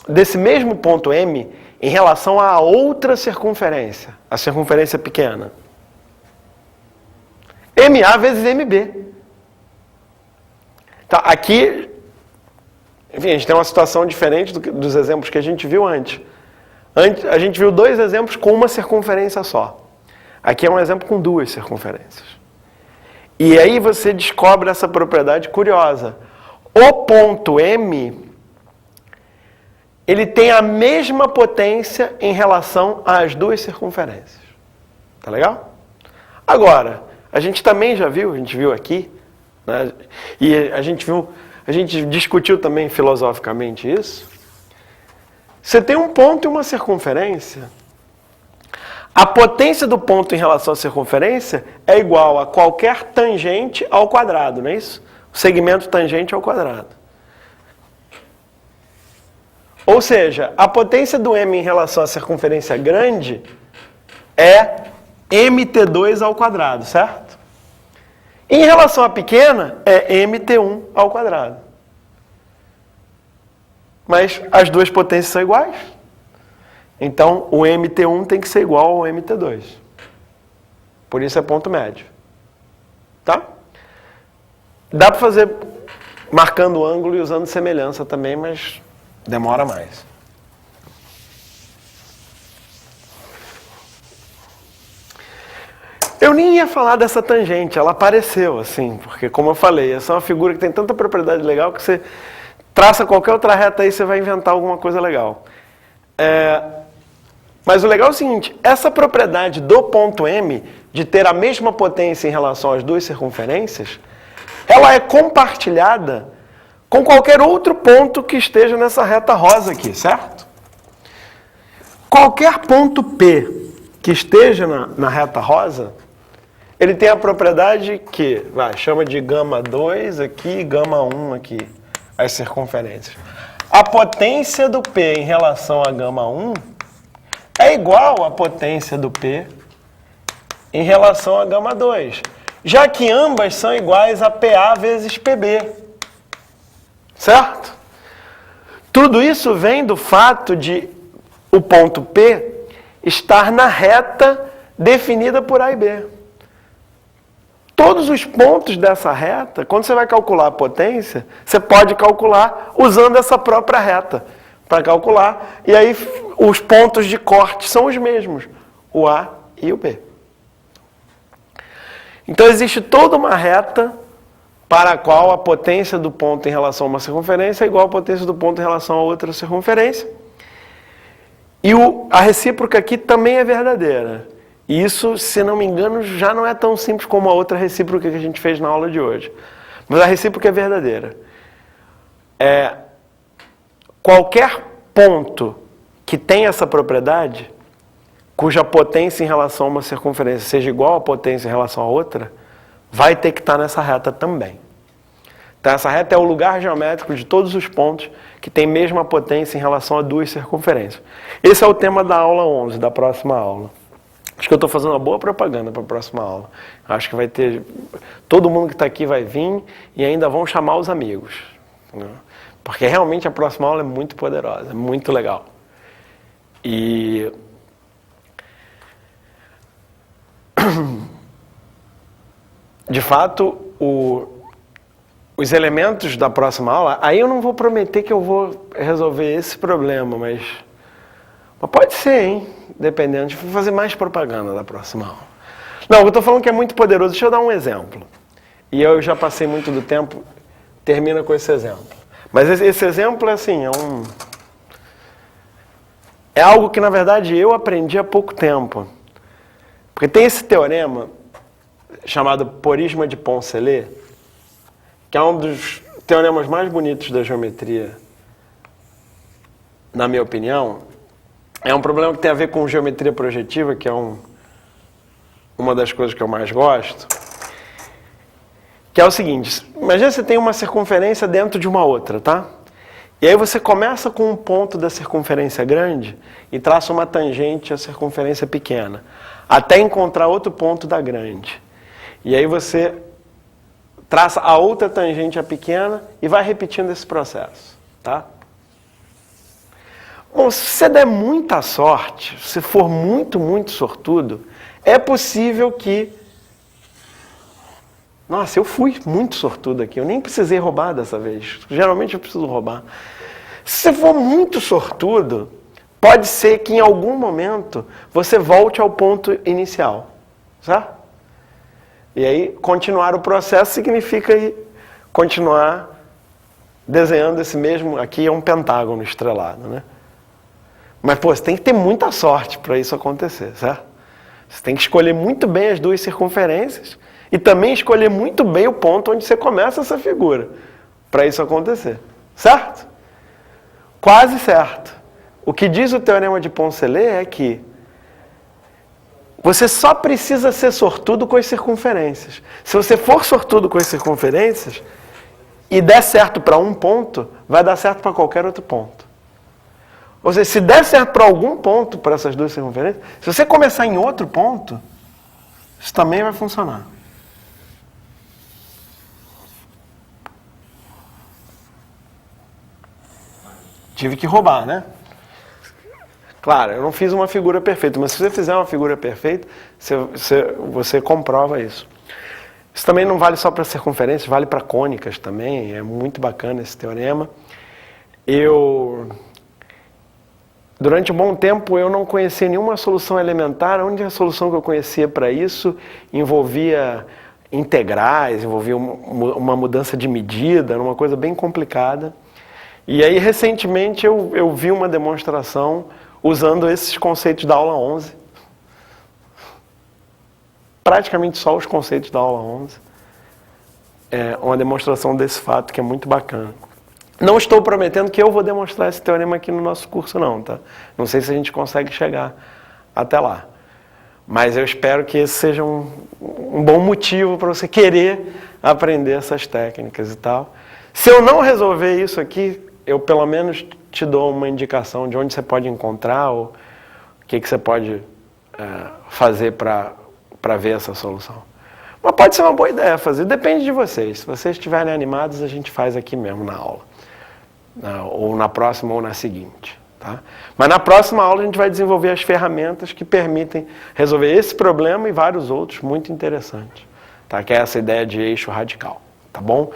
desse mesmo ponto M em relação a outra circunferência? A circunferência pequena. MA vezes MB. Tá, aqui, enfim, a gente tem uma situação diferente dos exemplos que a gente viu antes. A gente viu dois exemplos com uma circunferência só. Aqui é um exemplo com duas circunferências. E aí você descobre essa propriedade curiosa. O ponto M, ele tem a mesma potência em relação às duas circunferências. Tá legal? Agora, a gente também já viu, a gente viu aqui, né? E a gente discutiu também filosoficamente isso. Você tem um ponto e uma circunferência. A potência do ponto em relação à circunferência é igual a qualquer tangente ao quadrado, não é isso? O segmento tangente ao quadrado. Ou seja, a potência do m em relação à circunferência grande é mt2 ao quadrado, certo? Em relação à pequena, é mt1 ao quadrado. Mas as duas potências são iguais. Então, o mt1 tem que ser igual ao mt2. Por isso é ponto médio. Tá? Dá para fazer marcando o ângulo e usando semelhança também, mas demora mais. Eu nem ia falar dessa tangente, ela apareceu assim, porque como eu falei, essa é uma figura que tem tanta propriedade legal que você traça qualquer outra reta aí, você vai inventar alguma coisa legal. Mas o legal é o seguinte, essa propriedade do ponto M, de ter a mesma potência em relação às duas circunferências, ela é compartilhada com qualquer outro ponto que esteja nessa reta rosa aqui, certo? Qualquer ponto P que esteja na reta rosa, ele tem a propriedade que, chama de gama 2 aqui e gama 1 aqui, as circunferências. A potência do P em relação a gama 1 é igual à potência do P em relação a gama 2, já que ambas são iguais a PA vezes PB. Certo? Tudo isso vem do fato de o ponto P estar na reta definida por A e B. Todos os pontos dessa reta, quando você vai calcular a potência, você pode calcular usando essa própria reta para calcular, e aí os pontos de corte são os mesmos, o A e o B. Então existe toda uma reta para a qual a potência do ponto em relação a uma circunferência é igual à potência do ponto em relação a outra circunferência. E a recíproca aqui também é verdadeira. E isso, se não me engano, já não é tão simples como a outra recíproca que a gente fez na aula de hoje. Mas a recíproca é verdadeira. Qualquer ponto que tem essa propriedade, cuja potência em relação a uma circunferência seja igual à potência em relação a outra, vai ter que estar nessa reta também. Então, essa reta é o lugar geométrico de todos os pontos que tem mesma potência em relação a duas circunferências. Esse é o tema da aula 11, da próxima aula. Acho que eu estou fazendo uma boa propaganda para a próxima aula. Acho que vai ter... Todo mundo que está aqui vai vir e ainda vão chamar os amigos. Né? Porque realmente a próxima aula é muito poderosa, é muito legal. E... De fato, os elementos da próxima aula, aí eu não vou prometer que eu vou resolver esse problema, mas pode ser, hein? Dependendo, de fazer mais propaganda da próxima aula. Não, eu estou falando que é muito poderoso. Deixa eu dar um exemplo. E eu já passei muito do tempo, termina com esse exemplo. Mas esse exemplo é assim, é algo que, na verdade, eu aprendi há pouco tempo. Porque tem esse teorema chamado Porisma de Poncelet, que é um dos teoremas mais bonitos da geometria, na minha opinião. É um problema que tem a ver com geometria projetiva, que é uma das coisas que eu mais gosto. Que é o seguinte, imagina que você tem uma circunferência dentro de uma outra, tá? E aí você começa com um ponto da circunferência grande e traça uma tangente à circunferência pequena, até encontrar outro ponto da grande. E aí você traça a outra tangente à pequena e vai repetindo esse processo, tá? Bom, se você der muita sorte, se for muito, muito sortudo, é possível que... Nossa, eu fui muito sortudo aqui, eu nem precisei roubar dessa vez. Geralmente eu preciso roubar. Se você for muito sortudo, pode ser que em algum momento você volte ao ponto inicial, certo? E aí, continuar o processo significa continuar desenhando esse mesmo... Aqui é um pentágono estrelado, né? Mas, pô, você tem que ter muita sorte para isso acontecer, certo? Você tem que escolher muito bem as duas circunferências e também escolher muito bem o ponto onde você começa essa figura para isso acontecer, certo? Quase certo. O que diz o teorema de Poncelet é que você só precisa ser sortudo com as circunferências. Se você for sortudo com as circunferências e der certo para um ponto, vai dar certo para qualquer outro ponto. Ou seja, se der certo para algum ponto, para essas duas circunferências, se você começar em outro ponto, isso também vai funcionar. Tive que roubar, né? Claro, eu não fiz uma figura perfeita, mas se você fizer uma figura perfeita, você comprova isso. Isso também não vale só para circunferências, vale para cônicas também, é muito bacana esse teorema. Durante um bom tempo, eu não conhecia nenhuma solução elementar. A única solução que eu conhecia para isso envolvia integrais, envolvia uma mudança de medida, uma coisa bem complicada. E aí, recentemente, eu vi uma demonstração usando esses conceitos da aula 11. Praticamente só os conceitos da aula 11. É uma demonstração desse fato que é muito bacana. Não estou prometendo que eu vou demonstrar esse teorema aqui no nosso curso, não, tá? Não sei se a gente consegue chegar até lá. Mas eu espero que esse seja um bom motivo para você querer aprender essas técnicas e tal. Se eu não resolver isso aqui, eu pelo menos te dou uma indicação de onde você pode encontrar ou o que você pode fazer para ver essa solução. Mas pode ser uma boa ideia fazer, depende de vocês. Se vocês estiverem animados, a gente faz aqui mesmo na aula. Ou na próxima ou na seguinte. Tá? Mas na próxima aula a gente vai desenvolver as ferramentas que permitem resolver esse problema e vários outros muito interessantes. Tá? Que é essa ideia de eixo radical. Tá bom?